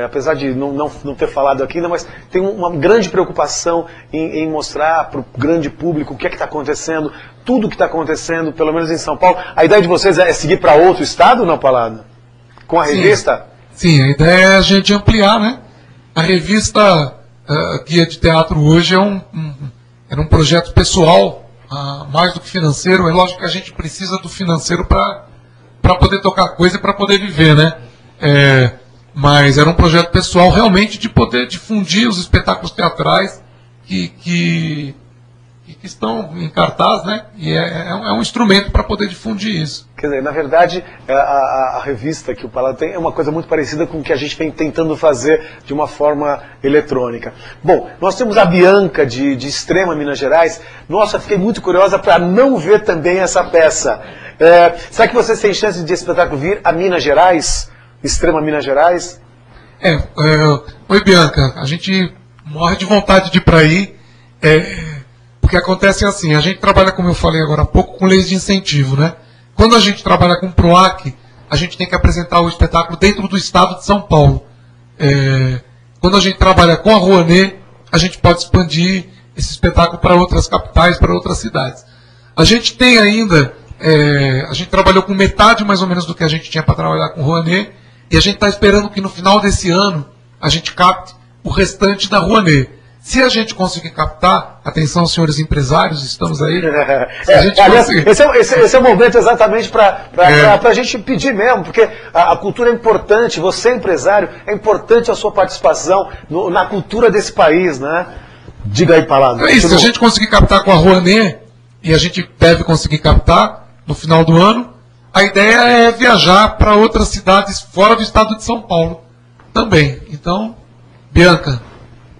Apesar de não ter falado aqui ainda, mas tem uma grande preocupação em mostrar para o grande público o que é que está acontecendo, tudo que está acontecendo, pelo menos em São Paulo. A ideia de vocês é seguir para outro estado, não, Palado? Com a revista? Sim, a ideia é a gente ampliar, né? A revista Guia de Teatro hoje era um projeto pessoal, mais do que financeiro. É lógico que a gente precisa do financeiro para poder tocar coisa e para poder viver, né? Mas era um projeto pessoal realmente de poder difundir os espetáculos teatrais que estão em cartaz, né? E é um instrumento para poder difundir isso. Quer dizer, na verdade, a revista que o Palado tem é uma coisa muito parecida com o que a gente vem tentando fazer de uma forma eletrônica. Bom, nós temos a Bianca de Extrema, Minas Gerais. Nossa, fiquei muito curiosa para não ver também essa peça. Será que vocês têm chance de esse espetáculo vir a Minas Gerais? Extrema Minas Gerais? Oi, Bianca, a gente morre de vontade de ir para aí, porque acontece assim, a gente trabalha, como eu falei agora há pouco, com leis de incentivo, né? Quando a gente trabalha com PROAC, a gente tem que apresentar o espetáculo dentro do estado de São Paulo. Quando a gente trabalha com a Rouanet, a gente pode expandir esse espetáculo para outras capitais, para outras cidades. A gente tem ainda, a gente trabalhou com metade mais ou menos do que a gente tinha para trabalhar com Rouanet, e a gente está esperando que no final desse ano a gente capte o restante da Rouanet. Se a gente conseguir captar, atenção senhores empresários, estamos aí. Esse é o momento exatamente para a gente pedir mesmo, porque a cultura é importante, você empresário, é importante a sua participação na cultura desse país, né? Diga aí, Palado. Se a gente conseguir captar com a Rouanet, e a gente deve conseguir captar no final do ano, a ideia é viajar para outras cidades fora do estado de São Paulo também. Então, Bianca,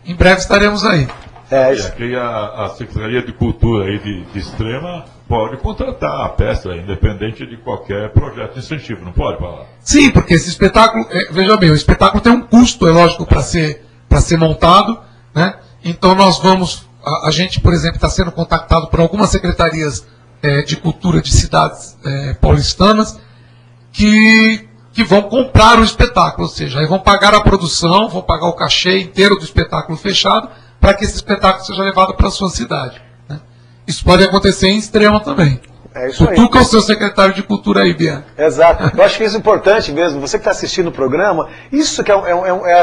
em breve estaremos aí. E a Secretaria de Cultura aí de Extrema pode contratar a peça, independente de qualquer projeto de incentivo, não pode falar? Sim, porque esse espetáculo, veja bem, o espetáculo tem um custo, é lógico, para ser montado, né? Então nós vamos, a gente, por exemplo, está sendo contactado por algumas secretarias de cultura de cidades paulistanas que vão comprar o espetáculo, ou seja, aí vão pagar a produção, vão pagar o cachê inteiro do espetáculo fechado, para que esse espetáculo seja levado para a sua cidade, né? Isso pode acontecer em Extrema também. É isso aí. Tu é o seu secretário de cultura aí, Bianca. Exato. Eu acho que isso é importante mesmo. Você que está assistindo o programa, isso que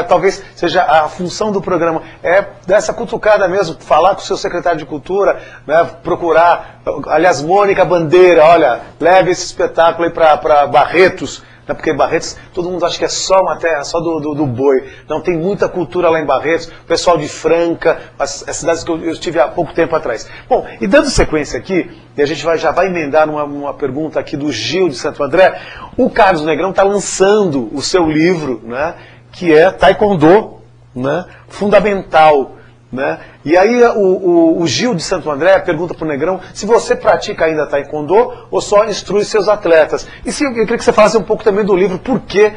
talvez seja a função do programa, é dessa cutucada mesmo, falar com o seu secretário de cultura, né, procurar, aliás, Mônica Bandeira, olha, leve esse espetáculo aí para Barretos, né, porque Barretos, todo mundo acha que é só uma terra, só do boi. Não, tem muita cultura lá em Barretos, o pessoal de Franca, as cidades que eu estive há pouco tempo atrás. Bom, e dando sequência aqui, e a gente já vai emendar numa pergunta aqui do Gil de Santo André, o Carlos Negrão está lançando o seu livro, né, que é Taekwondo, né, Fundamental. Né? E aí o Gil de Santo André pergunta para o Negrão se você pratica ainda Taekwondo ou só instrui seus atletas. E eu queria que você falasse um pouco também do livro, por que,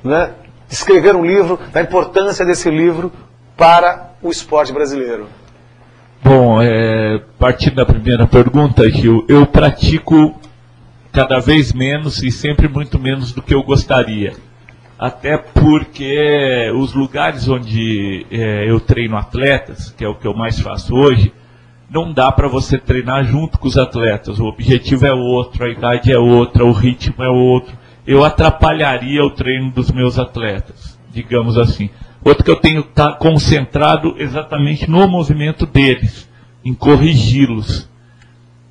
né, escrever um livro, da importância desse livro para o esporte brasileiro. Bom, partindo da primeira pergunta, Gil, eu pratico cada vez menos e sempre muito menos do que eu gostaria. Até porque os lugares onde eu treino atletas, que é o que eu mais faço hoje, não dá para você treinar junto com os atletas. O objetivo é outro, a idade é outra, o ritmo é outro. Eu atrapalharia o treino dos meus atletas, digamos assim. Outro que eu tenho que estar concentrado exatamente no movimento deles, em corrigi-los.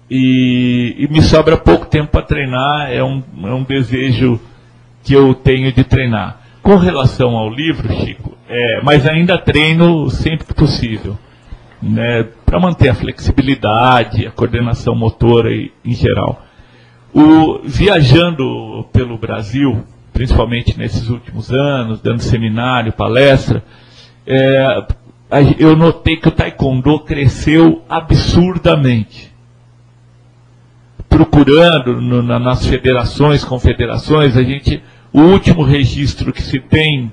E me sobra pouco tempo para treinar, é um desejo que eu tenho de treinar. Com relação ao livro, Chico, mas ainda treino sempre que possível, né, para manter a flexibilidade, a coordenação motora em geral. Viajando pelo Brasil, principalmente nesses últimos anos, dando seminário, palestra, eu notei que o Taekwondo cresceu absurdamente. Procurando nas federações, confederações, o último registro que se tem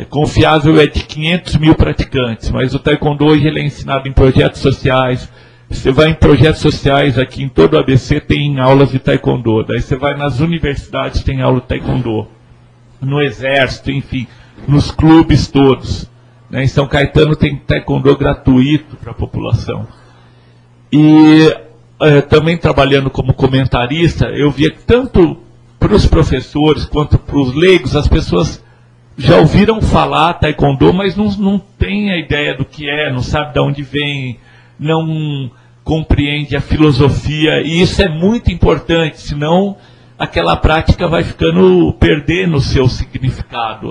confiável é de 500 mil praticantes, mas o Taekwondo hoje ele é ensinado em projetos sociais, Você vai em projetos sociais, aqui em todo o ABC tem aulas de taekwondo. Daí você vai nas universidades, tem aula de taekwondo. No exército, enfim, nos clubes todos. Né? Em São Caetano tem taekwondo gratuito para a população. E também trabalhando como comentarista, eu via que tanto para os professores quanto para os leigos, as pessoas já ouviram falar taekwondo, mas não tem a ideia do que é, não sabe de onde vem, não compreende a filosofia, e isso é muito importante, senão aquela prática vai perdendo o seu significado,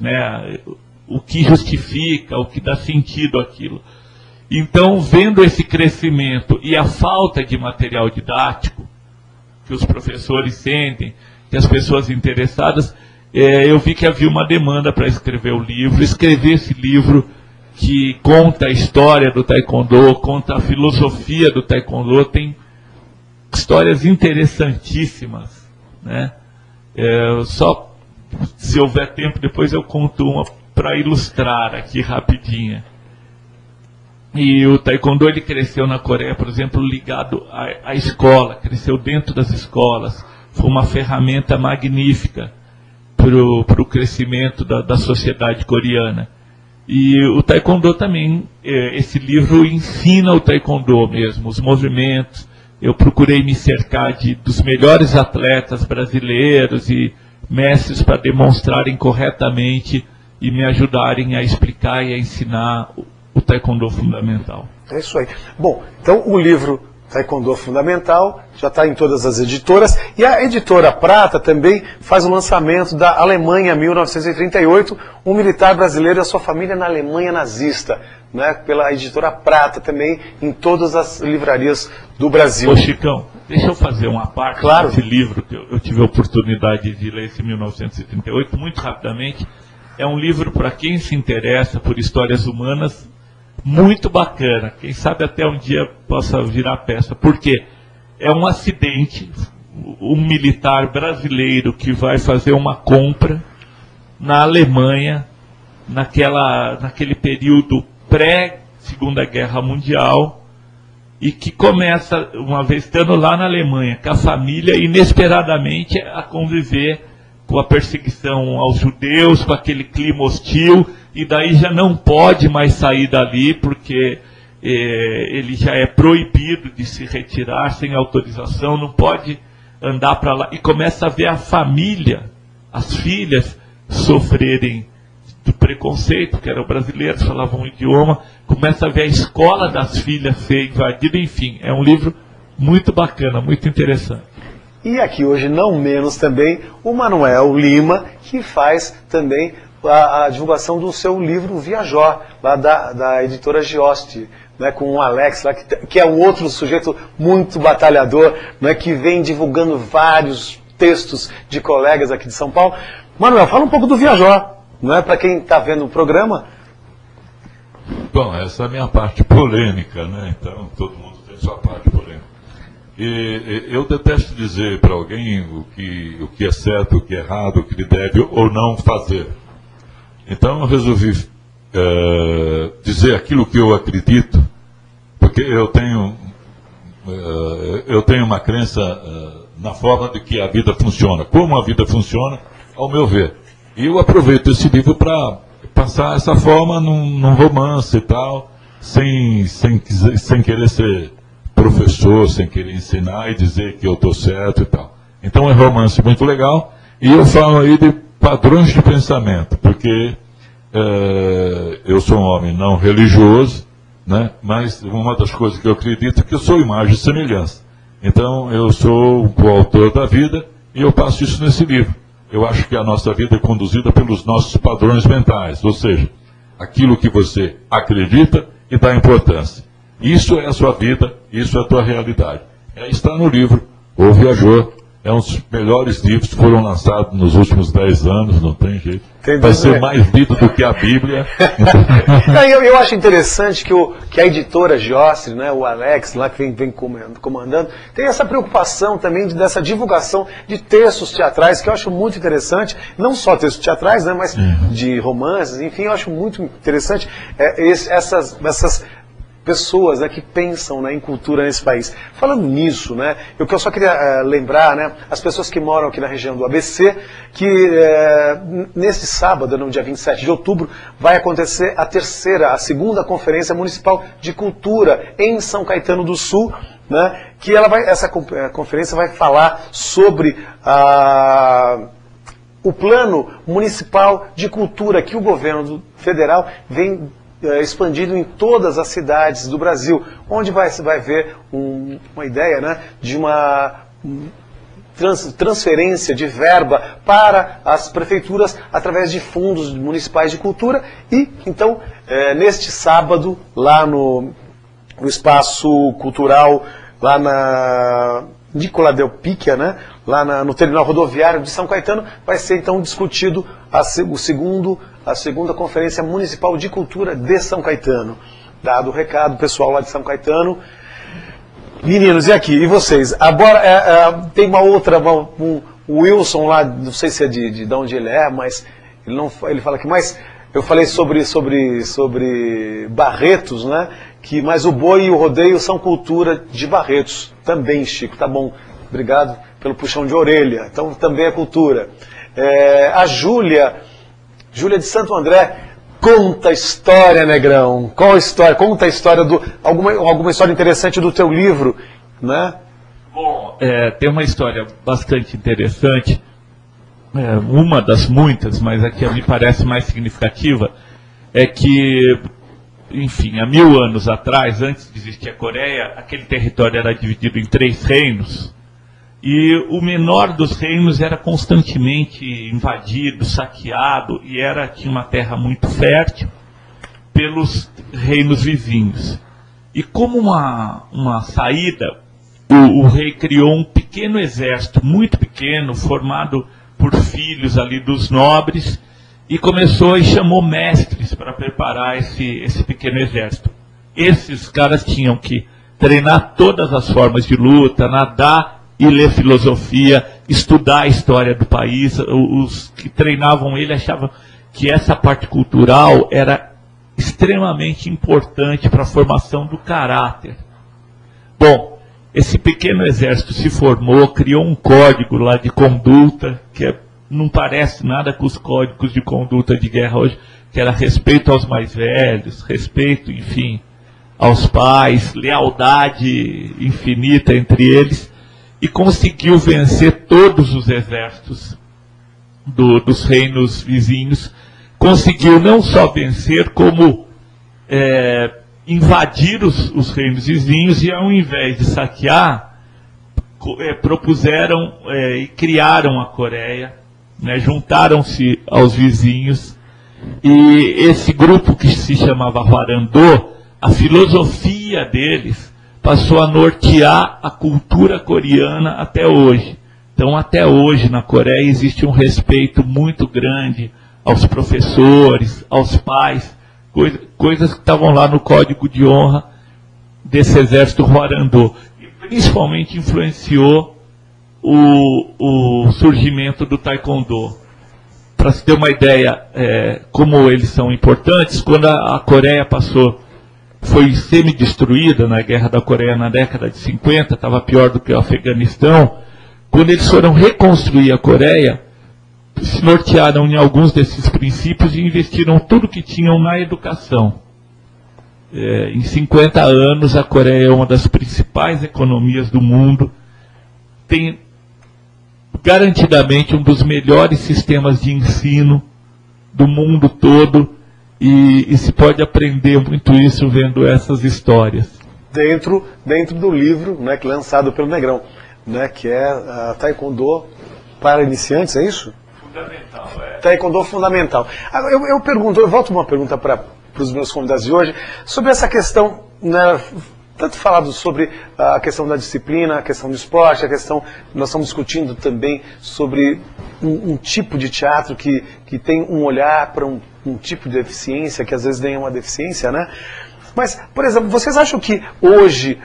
né, o que justifica, o que dá sentido àquilo. Então, vendo esse crescimento e a falta de material didático que os professores sentem, que as pessoas interessadas, eu vi que havia uma demanda para escrever o livro, escrever esse livro que conta a história do taekwondo, conta a filosofia do taekwondo, tem histórias interessantíssimas, né? Só se houver tempo, depois eu conto uma para ilustrar aqui rapidinha. E o taekwondo, ele cresceu na Coreia, por exemplo, ligado à escola, cresceu dentro das escolas, foi uma ferramenta magnífica para o crescimento da sociedade coreana. E o taekwondo também, esse livro ensina o taekwondo mesmo, os movimentos. Eu procurei me cercar dos melhores atletas brasileiros e mestres para demonstrarem corretamente e me ajudarem a explicar e a ensinar o taekwondo fundamental. É isso aí. Bom, então o livro Taekwondo Fundamental já está em todas as editoras, e a editora Prata também faz o lançamento da Alemanha 1938, um militar brasileiro e a sua família na Alemanha nazista, né, pela editora Prata também, em todas as livrarias do Brasil. Ô Chicão, deixa eu fazer uma parte desse livro, que eu tive a oportunidade de ler esse 1938, muito rapidamente. É um livro para quem se interessa por histórias humanas, muito bacana. Quem sabe até um dia possa virar peça. Porque é um acidente, um militar brasileiro que vai fazer uma compra na Alemanha, naquele período pré-Segunda Guerra Mundial, e que começa, uma vez estando lá na Alemanha, com a família, inesperadamente a conviver com a perseguição aos judeus, com aquele clima hostil, e daí já não pode mais sair dali, porque ele já é proibido de se retirar sem autorização, não pode andar para lá, e começa a ver a família, as filhas, sofrerem do preconceito, que eram brasileiros, falavam um idioma, começa a ver a escola das filhas ser invadida, enfim, é um livro muito bacana, muito interessante. E aqui hoje, não menos também, o Manuel Lima, que faz também a divulgação do seu livro Viajó, lá da editora Gioste, né, com o Alex, lá, que é um outro sujeito muito batalhador, né, que vem divulgando vários textos de colegas aqui de São Paulo. Manuel, fala um pouco do Viajó, não é, para quem está vendo o programa. Bom, essa é a minha parte polêmica, né? Então todo mundo tem sua parte polêmica. E eu detesto dizer para alguém o que é certo, o que é errado, o que ele deve ou não fazer. Então eu resolvi dizer aquilo que eu acredito, porque eu tenho uma crença na forma de que a vida funciona, como a vida funciona, ao meu ver. E eu aproveito esse livro para passar essa forma num romance e tal, sem querer ser professor, sem querer ensinar e dizer que eu estou certo e tal. Então é um romance muito legal, e eu falo aí de padrões de pensamento, porque eu sou um homem não religioso, né, mas uma das coisas que eu acredito é que eu sou imagem e semelhança. Então eu sou o coautor da vida e eu passo isso nesse livro. Eu acho que a nossa vida é conduzida pelos nossos padrões mentais, ou seja, aquilo que você acredita e dá importância. Isso é a sua vida, isso é a tua realidade. Está no livro O Viajor. É um dos melhores livros que foram lançados nos últimos 10 anos, não tem jeito. Vai ser mais lido do que a Bíblia. Eu acho interessante que a editora Giostre, né, o Alex, lá que vem comandando, tem essa preocupação também dessa divulgação de textos teatrais, que eu acho muito interessante. Não só textos teatrais, né, mas de romances, enfim, eu acho muito interessante essas pessoas, né, que pensam, né, em cultura nesse país. Falando nisso, né, eu só queria lembrar, né, as pessoas que moram aqui na região do ABC, que nesse sábado, no dia 27 de outubro, vai acontecer a segunda Conferência Municipal de Cultura em São Caetano do Sul, né, que essa conferência vai falar sobre o plano municipal de cultura que o governo federal vem expandido em todas as cidades do Brasil, onde você vai ver uma ideia, né, de uma transferência de verba para as prefeituras através de fundos municipais de cultura. E então, neste sábado, lá no espaço cultural, lá na Nicola Del Picchia, né, lá no terminal rodoviário de São Caetano, vai ser então discutido a segunda Conferência Municipal de Cultura de São Caetano. Dado o recado, pessoal lá de São Caetano. Meninos, e aqui? E vocês? Agora, tem uma outra, o Wilson lá, não sei se é de onde ele é, mas ele fala que mais... Eu falei sobre Barretos, né? Mas o boi e o rodeio são cultura de Barretos. Também, Chico, tá bom. Obrigado pelo puxão de orelha. Então também é cultura. A Júlia de Santo André, conta a história, Negrão. Qual a história? Conta a história alguma história interessante do teu livro, né? Bom, tem uma história bastante interessante. Uma das muitas, mas a que me parece mais significativa, é que, enfim, há 1000 anos atrás, antes de existir a Coreia, aquele território era dividido em 3 reinos, e o menor dos reinos era constantemente invadido, saqueado, e tinha uma terra muito fértil pelos reinos vizinhos. E como uma saída, o rei criou um pequeno exército, muito pequeno, formado por filhos ali dos nobres, e começou e chamou mestres para preparar esse pequeno exército. Esses caras tinham que treinar todas as formas de luta, nadar e ler filosofia, estudar a história do país. Os que treinavam ele achavam que essa parte cultural era extremamente importante para a formação do caráter. Bom, esse pequeno exército se formou, criou um código lá de conduta, que não parece nada com os códigos de conduta de guerra hoje, que era respeito aos mais velhos, respeito, enfim, aos pais, lealdade infinita entre eles, e conseguiu vencer todos os exércitos dos reinos vizinhos. Conseguiu não só vencer, como invadir os reinos vizinhos, e ao invés de saquear, propuseram e criaram a Coreia, né, juntaram-se aos vizinhos, e esse grupo, que se chamava Hwarandô, a filosofia deles passou a nortear a cultura coreana até hoje. Então, até hoje, na Coreia, existe um respeito muito grande aos professores, aos pais, coisas que estavam lá no código de honra desse exército Hwarandô. E principalmente influenciou o surgimento do Taekwondo. Para se ter uma ideia, como eles são importantes, quando a Coreia foi semi-destruída na Guerra da Coreia na década de 50, estava pior do que o Afeganistão, quando eles foram reconstruir a Coreia, se nortearam em alguns desses princípios e investiram tudo que tinham na educação. Em 50 anos, a Coreia é uma das principais economias do mundo, tem garantidamente um dos melhores sistemas de ensino do mundo todo, e se pode aprender muito isso vendo essas histórias. Dentro do livro, né, que é lançado pelo Negrão, né, que é a Taekwondo para iniciantes, é isso? Fundamental, Taekwondo fundamental. Eu volto uma pergunta para os meus convidados de hoje, sobre essa questão, né, tanto falado sobre a questão da disciplina, a questão do esporte, nós estamos discutindo também sobre um tipo de teatro que tem um olhar para um tipo de deficiência, que às vezes nem é uma deficiência, né? Mas, por exemplo, vocês acham que hoje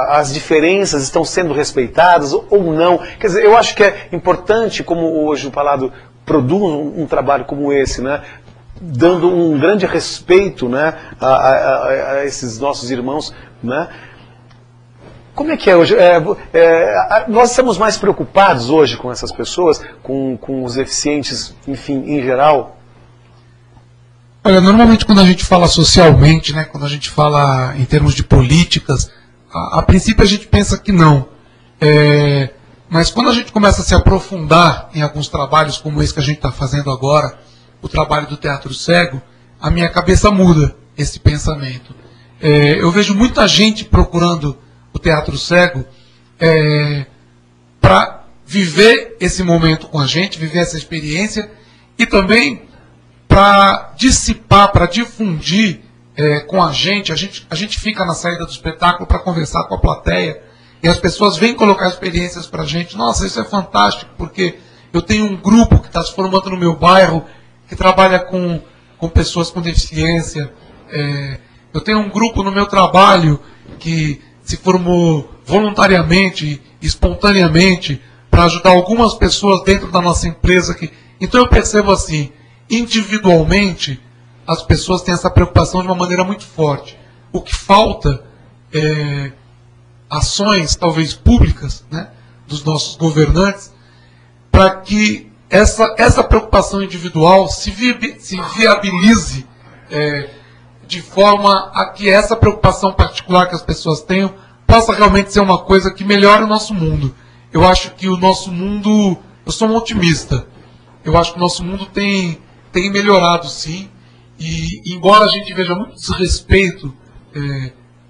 as diferenças estão sendo respeitadas ou não? Quer dizer, eu acho que é importante, como hoje o Palado produz um trabalho como esse, né? dando um grande respeito, né, a esses nossos irmãos, né? Como é que é hoje? Nós estamos mais preocupados hoje com essas pessoas, com os deficientes, enfim, em geral? Olha, normalmente quando a gente fala socialmente, né, quando a gente fala em termos de políticas, a princípio a gente pensa que não. Mas quando a gente começa a se aprofundar em alguns trabalhos como esse que a gente está fazendo agora, o trabalho do Teatro Cego, a minha cabeça muda esse pensamento. Eu vejo muita gente procurando o Teatro Cego para viver esse momento com a gente, viver essa experiência e também para dissipar, para difundir com a gente. A gente fica na saída do espetáculo para conversar com a plateia e as pessoas vêm colocar experiências para a gente. Nossa, isso é fantástico, porque eu tenho um grupo que está se formando no meu bairro que trabalha com pessoas com deficiência. Eu tenho um grupo no meu trabalho que se formou voluntariamente, espontaneamente, para ajudar algumas pessoas dentro da nossa empresa. Então eu percebo assim, individualmente, as pessoas têm essa preocupação de uma maneira muito forte. O que falta é ações, talvez públicas, né, dos nossos governantes, para que essa preocupação individual se viabilize de forma a que essa preocupação particular que as pessoas tenham possa realmente ser uma coisa que melhore o nosso mundo. Eu acho que o nosso mundo, eu sou um otimista, eu acho que o nosso mundo tem melhorado sim, e embora a gente veja muito desrespeito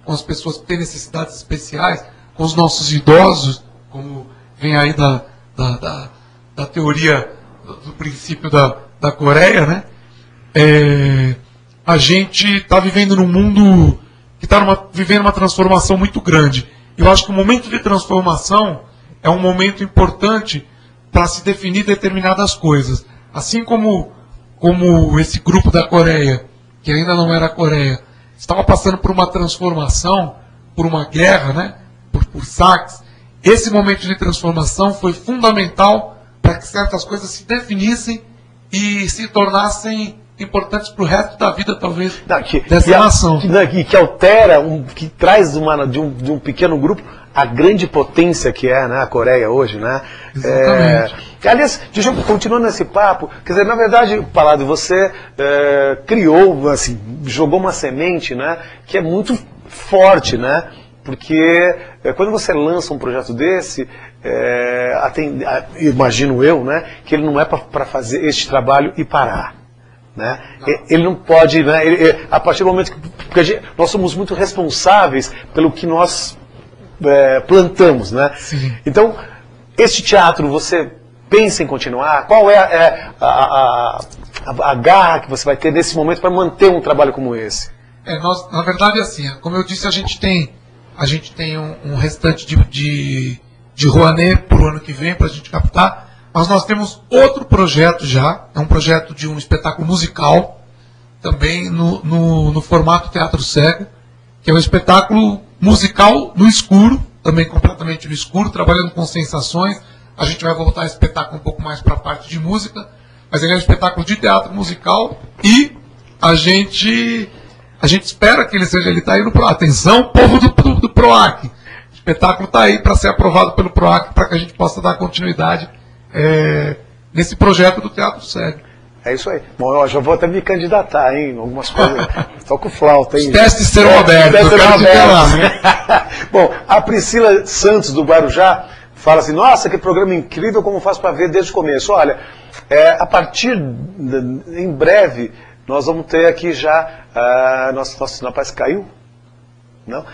com as pessoas que têm necessidades especiais, com os nossos idosos, como vem aí da teoria do princípio da Coreia, né? A gente está vivendo num mundo que está vivendo uma transformação muito grande. Eu acho que o momento de transformação é um momento importante para se definir determinadas coisas. Assim como esse grupo da Coreia, que ainda não era a Coreia, estava passando por uma transformação, por uma guerra, né? por saques. Esse momento de transformação foi fundamental para que certas coisas se definissem e se tornassem importantes para o resto da vida, talvez, dessa nação. Que altera, que traz de um pequeno grupo a grande potência que é, né, a Coreia hoje, né? Exatamente. Aliás, continuando esse papo, quer dizer, na verdade, Palladio, você criou, assim, jogou uma semente, né, que é muito forte, né? Porque quando você lança um projeto desse, imagino eu, né, que ele não é para fazer este trabalho e parar. Né? Ele não pode, né, a partir do momento que nós somos muito responsáveis pelo que nós plantamos, né? Sim. Então, este teatro, você pensa em continuar? Qual é a garra que você vai ter nesse momento para manter um trabalho como esse? Na verdade, assim, como eu disse, a gente tem um restante de Rouanet para o ano que vem para a gente captar. Mas nós temos outro projeto já, é um projeto de um espetáculo musical, também no formato Teatro Cego, que é um espetáculo musical no escuro, também completamente no escuro, trabalhando com sensações. A gente vai voltar a espetáculo um pouco mais para a parte de música, mas ele é um espetáculo de teatro musical e a gente espera que ele está aí no PROAC. Atenção, povo do PROAC! O espetáculo está aí para ser aprovado pelo PROAC, para que a gente possa dar continuidade nesse projeto do Teatro Cego. É isso aí. Bom, eu já vou até me candidatar, hein? Algumas coisas. Toco flauta, hein? Os testes serão abertos. Bom, a Priscila Santos, do Guarujá, fala assim: nossa, que programa incrível, como faço para ver desde o começo. Olha, em breve, nós vamos ter aqui já. Nosso rapaz caiu? Não?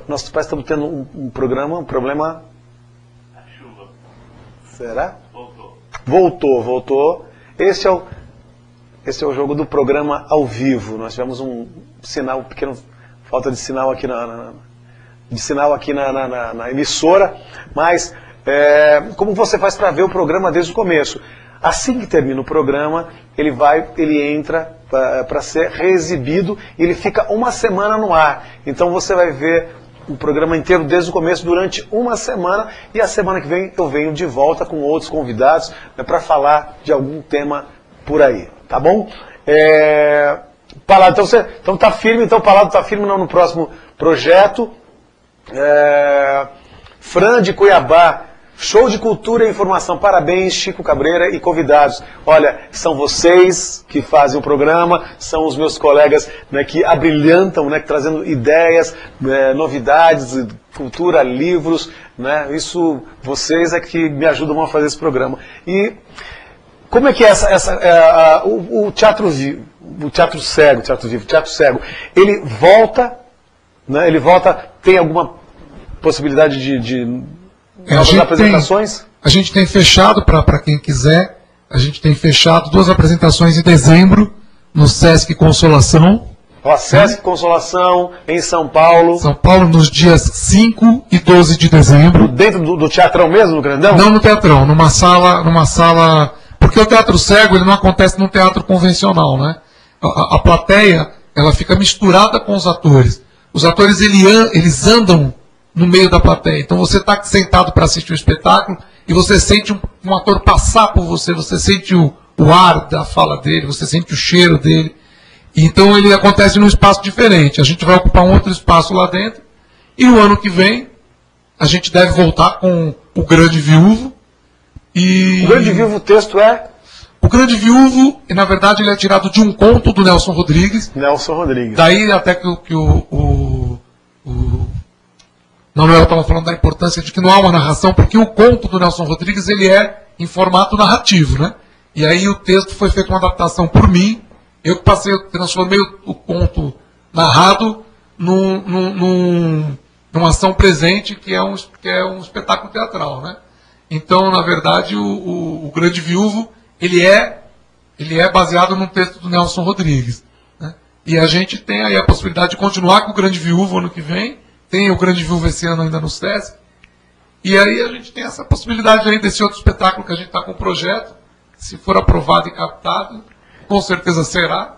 Nossos pais estamos tendo um problema. A chuva. Será? Voltou. Esse é o jogo do programa ao vivo. Nós tivemos um pequeno falta de sinal aqui na emissora, mas como você faz para ver o programa desde o começo? Assim que termina o programa, ele entra para ser reexibido e ele fica uma semana no ar. Então você vai ver o programa inteiro desde o começo durante uma semana, e a semana que vem eu venho de volta com outros convidados, né, para falar de algum tema por aí, tá bom? Palado, então tá firme, então o Palado tá firme no próximo projeto. Fran de Cuiabá, show de cultura e informação, parabéns Chico Cabreira e convidados. Olha, são vocês que fazem o programa, são os meus colegas, né, que abrilhantam, né, trazendo ideias, novidades, cultura, livros, né, isso, vocês é que me ajudam a fazer esse programa. E como é que é o teatro vivo, o teatro cego, ele volta, né, tem alguma possibilidade de novas apresentações? A gente tem fechado, para quem quiser, a gente tem fechado 2 apresentações em dezembro, no Sesc Consolação. Sesc Consolação, em São Paulo. São Paulo, nos dias 5 e 12 de dezembro. Dentro do teatrão mesmo, no Grandão? Não no teatrão, numa sala... Porque o teatro cego, ele não acontece num teatro convencional, né? A plateia, ela fica misturada com os atores. Os atores, eles andam no meio da plateia. Então você está sentado para assistir o espetáculo e você sente um ator passar por você, você sente o ar da fala dele, você sente o cheiro dele. Então ele acontece num espaço diferente. A gente vai ocupar um outro espaço lá dentro. E no ano que vem, a gente deve voltar com O Grande Viúvo. O Grande Viúvo, o texto é? O Grande Viúvo, na verdade, ele é tirado de um conto do Nelson Rodrigues. Nelson Rodrigues. Daí até que o Manuel estava falando da importância de que não há uma narração, porque o conto do Nelson Rodrigues, ele é em formato narrativo, né? E aí o texto foi feito uma adaptação por mim. Eu transformei o conto narrado numa ação presente, que é um espetáculo teatral, né? Então, na verdade, o Grande Viúvo, ele é baseado num texto do Nelson Rodrigues, né? E a gente tem aí a possibilidade de continuar com o Grande Viúvo ano que vem. Tem o Grande Viúvo esse ano ainda no Sesc. E aí a gente tem essa possibilidade aí desse outro espetáculo que a gente está com o projeto. Se for aprovado e captado, com certeza será.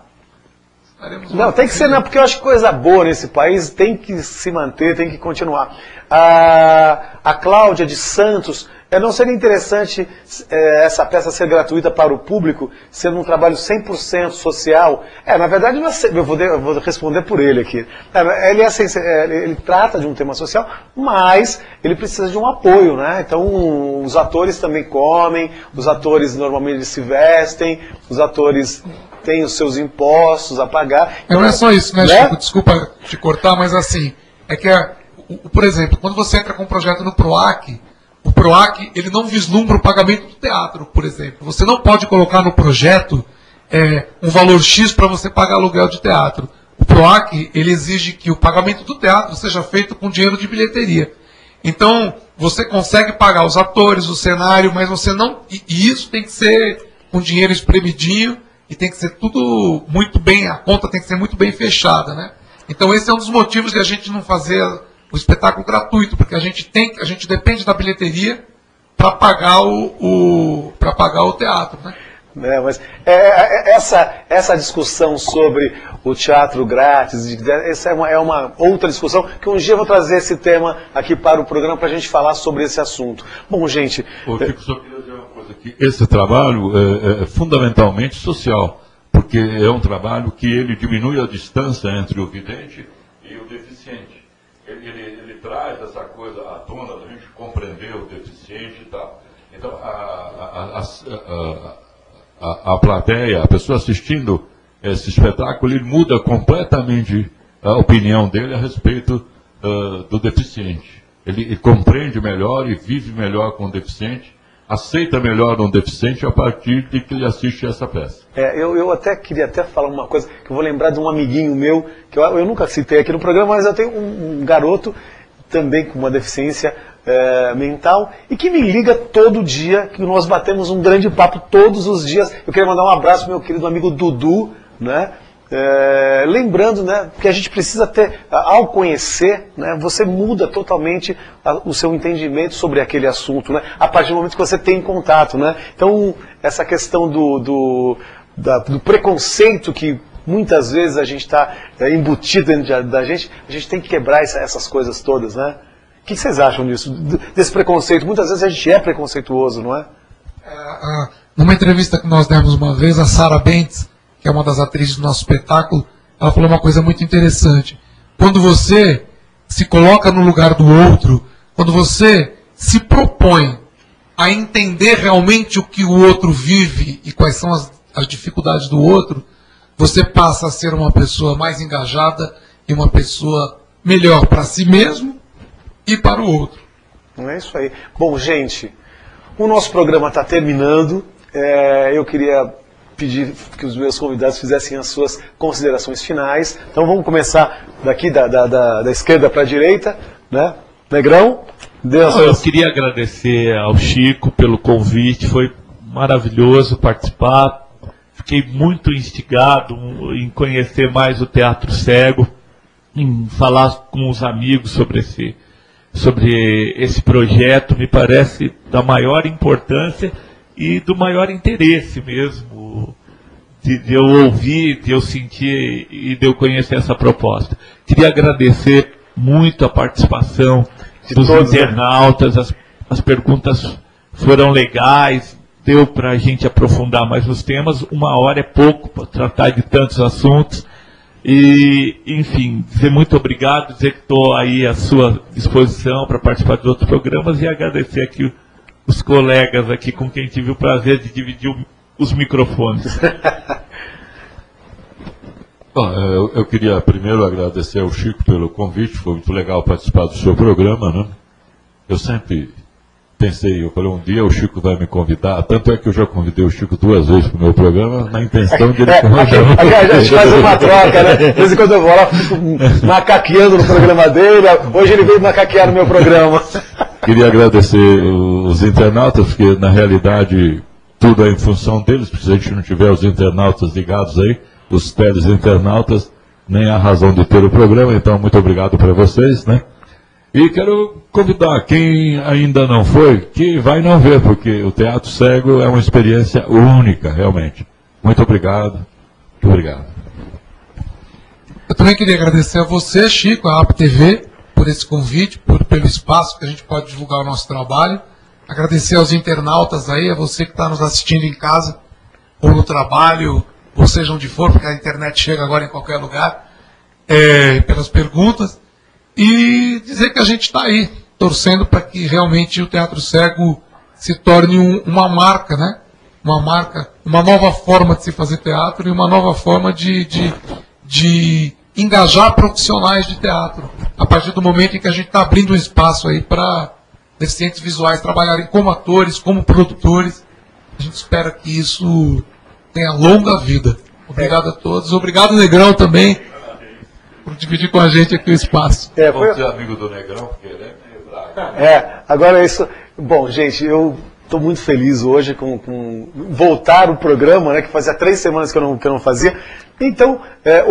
Não, tem que ser, não, porque eu acho que coisa boa nesse país tem que se manter, tem que continuar. A Cláudia de Santos, não seria interessante essa peça ser gratuita para o público, sendo um trabalho 100% social? Na verdade, eu vou responder por ele aqui. Ele trata de um tema social, mas ele precisa de um apoio, né? Então, os atores também comem, os atores normalmente se vestem, os atores têm os seus impostos a pagar. Não é só isso, né, Chico? Desculpa te cortar, mas assim, por exemplo, quando você entra com um projeto no PROAC, o PROAC, ele não vislumbra o pagamento do teatro, por exemplo. Você não pode colocar no projeto um valor X para você pagar aluguel de teatro. O PROAC, ele exige que o pagamento do teatro seja feito com dinheiro de bilheteria. Então, você consegue pagar os atores, o cenário, mas você não... E isso tem que ser com dinheiro espremidinho, e tem que ser tudo muito bem, a conta tem que ser muito bem fechada, né? Então esse é um dos motivos de a gente não fazer o espetáculo gratuito, porque a gente depende da bilheteria para pagar o teatro, né? Mas essa discussão sobre o teatro grátis, essa é uma outra discussão, que um dia eu vou trazer esse tema aqui para o programa para a gente falar sobre esse assunto. Bom, gente... Chico, só queria dizer uma coisa aqui. Esse trabalho é fundamentalmente social, porque é um trabalho que ele diminui a distância entre o vidente e o deficiente. Ele traz essa coisa à tona, da gente compreender o deficiente e tal. Então, a plateia, a pessoa assistindo esse espetáculo, ele muda completamente a opinião dele a respeito do deficiente. Ele compreende melhor e vive melhor com o deficiente, aceita melhor um deficiente a partir de que ele assiste essa peça. Eu queria falar uma coisa, que eu vou lembrar de um amiguinho meu, que eu nunca citei aqui no programa, mas eu tenho um garoto também com uma deficiência mental, e que me liga todo dia, que nós batemos um grande papo todos os dias. Eu queria mandar um abraço pro meu querido amigo Dudu, né? Lembrando, né, que a gente precisa ter, ao conhecer, né, você muda totalmente o seu entendimento sobre aquele assunto, né, a partir do momento que você tem contato, né? Então, essa questão do preconceito que muitas vezes a gente está embutido dentro da gente, a gente tem que quebrar essas coisas todas, né? O que vocês acham disso, desse preconceito? Muitas vezes a gente é preconceituoso, não é? Numa entrevista que nós demos uma vez, a Sara Bentes, que é uma das atrizes do nosso espetáculo, ela falou uma coisa muito interessante. Quando você se coloca no lugar do outro, quando você se propõe a entender realmente o que o outro vive e quais são as dificuldades do outro, você passa a ser uma pessoa mais engajada e uma pessoa melhor para si mesmo e para o outro. Não é isso aí. Bom, gente, o nosso programa está terminando. Eu queria pedir que os meus convidados fizessem as suas considerações finais. Então vamos começar daqui da esquerda para a direita, né? Negrão, eu queria agradecer ao Chico pelo convite, foi maravilhoso participar. Fiquei muito instigado em conhecer mais o Teatro Cego, em falar com os amigos sobre esse projeto. Me parece da maior importância e do maior interesse mesmo, de eu ouvir, de eu sentir e de eu conhecer essa proposta. Queria agradecer muito a participação dos internautas, as perguntas foram legais, deu para a gente aprofundar mais nos temas. 1 hora é pouco para tratar de tantos assuntos. E, enfim, dizer muito obrigado, dizer que estou aí à sua disposição para participar de outros programas e agradecer aqui os colegas aqui com quem tive o prazer de dividir os microfones. Bom, eu queria primeiro agradecer ao Chico pelo convite, foi muito legal participar do seu programa, né? Eu sempre pensei, eu falei, um dia o Chico vai me convidar, tanto é que eu já convidei o Chico 2 vezes para o meu programa, na intenção de ele convidar. A gente faz uma troca, né? De vez em quando eu vou lá, fico macaqueando no programa dele, hoje ele veio macaquear no meu programa. Queria agradecer os internautas, porque na realidade tudo é em função deles, porque se a gente não tiver os internautas ligados aí, os teleinternautas, nem a razão de ter o programa. Então, muito obrigado para vocês, né? E quero convidar quem ainda não foi, que vai não ver, porque o Teatro Cego é uma experiência única, realmente. Muito obrigado. Muito obrigado. Eu também queria agradecer a você, Chico, a APTV, por esse convite, pelo espaço que a gente pode divulgar o nosso trabalho. Agradecer aos internautas aí, a você que está nos assistindo em casa, ou no trabalho, ou seja onde for, porque a internet chega agora em qualquer lugar, pelas perguntas. E dizer que a gente está aí, torcendo para que realmente o Teatro Cego se torne uma marca, né? Uma marca, uma nova forma de se fazer teatro e uma nova forma de engajar profissionais de teatro. A partir do momento em que a gente está abrindo um espaço aí para deficientes visuais trabalharem como atores, como produtores, a gente espera que isso tenha longa vida. Obrigado a todos. Obrigado, Negrão, também, por dividir com a gente aqui o espaço. Vamos ser amigo do Negrão, porque ele é meio bravo. Agora isso. Bom, gente, eu estou muito feliz hoje com voltar o programa, né, que fazia 3 semanas que eu não fazia. Então,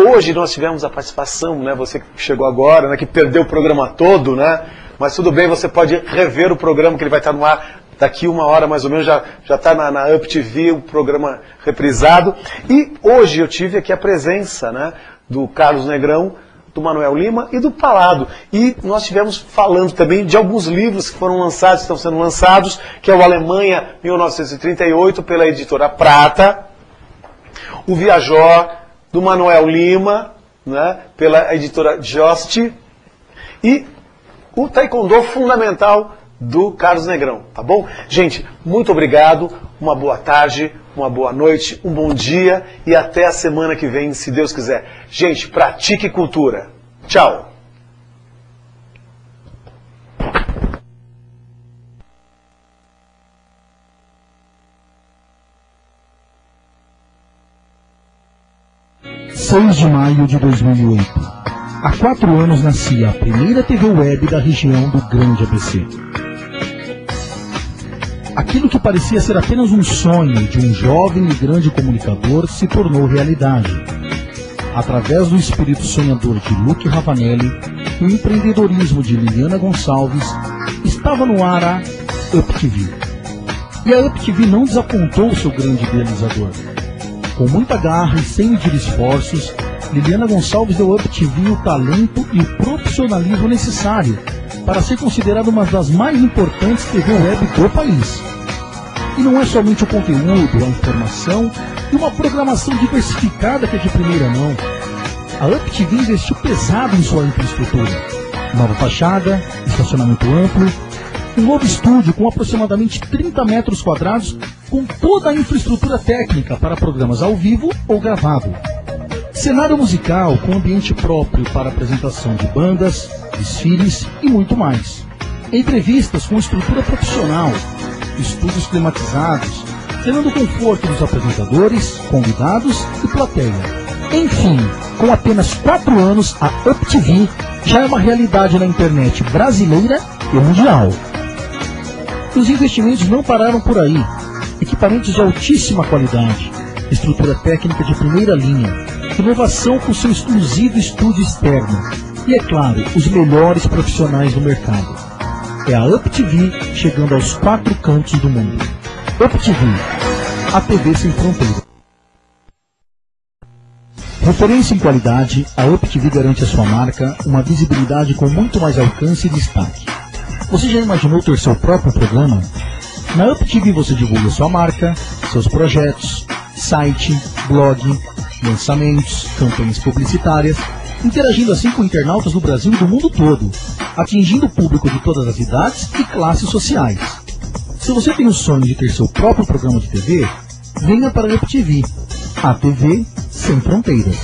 hoje nós tivemos a participação, né, você que chegou agora, né, que perdeu o programa todo, né, mas tudo bem, você pode rever o programa, que ele vai estar no ar daqui 1 hora mais ou menos, já está na UpTV, o programa reprisado. E hoje eu tive aqui a presença, né, do Carlos Negrão, do Manuel Lima e do Palado. E nós estivemos falando também de alguns livros que foram lançados, estão sendo lançados, que é o Alemanha 1938, pela editora Prata, o Viajor, do Manuel Lima, né, pela editora Jost, e o Taekwondo Fundamental, do Carlos Negrão, tá bom? Gente, muito obrigado, uma boa tarde, uma boa noite, um bom dia e até a semana que vem, se Deus quiser. Gente, pratique cultura. Tchau! (6 de maio de 2008). Há 4 anos nascia a primeira TV web da região do Grande ABC. Aquilo que parecia ser apenas um sonho de um jovem e grande comunicador se tornou realidade. Através do espírito sonhador de Luque Ravanelli e o empreendedorismo de Liliana Gonçalves, estava no ar a UpTV. E a UpTV não desapontou seu grande idealizador. Com muita garra e sem medir esforços, Liliana Gonçalves deu à UpTV o talento e o profissionalismo necessário para ser considerada uma das mais importantes TV web do país. E não é somente o conteúdo, a informação e uma programação diversificada que é de primeira mão. A UpTV investiu pesado em sua infraestrutura. Nova fachada, estacionamento amplo, um novo estúdio com aproximadamente 30 metros quadrados com toda a infraestrutura técnica para programas ao vivo ou gravado. Cenário musical com ambiente próprio para apresentação de bandas, desfiles e muito mais. Entrevistas com estrutura profissional, estúdios climatizados, tendo o conforto dos apresentadores, convidados e plateia. Enfim, com apenas 4 anos, a UpTV já é uma realidade na internet brasileira e mundial. Os investimentos não pararam por aí. Equipamentos de altíssima qualidade, estrutura técnica de primeira linha, inovação com seu exclusivo estúdio externo e, é claro, os melhores profissionais do mercado. É a UpTV chegando aos 4 cantos do mundo. UpTV, a TV sem fronteira. Referência em qualidade, a UpTV garante à sua marca uma visibilidade com muito mais alcance e destaque. Você já imaginou ter seu próprio programa? Na UpTV você divulga sua marca, seus projetos, site, blog, lançamentos, campanhas publicitárias, interagindo assim com internautas do Brasil e do mundo todo, atingindo o público de todas as idades e classes sociais. Se você tem o sonho de ter seu próprio programa de TV, venha para a UpTV, a TV sem fronteiras.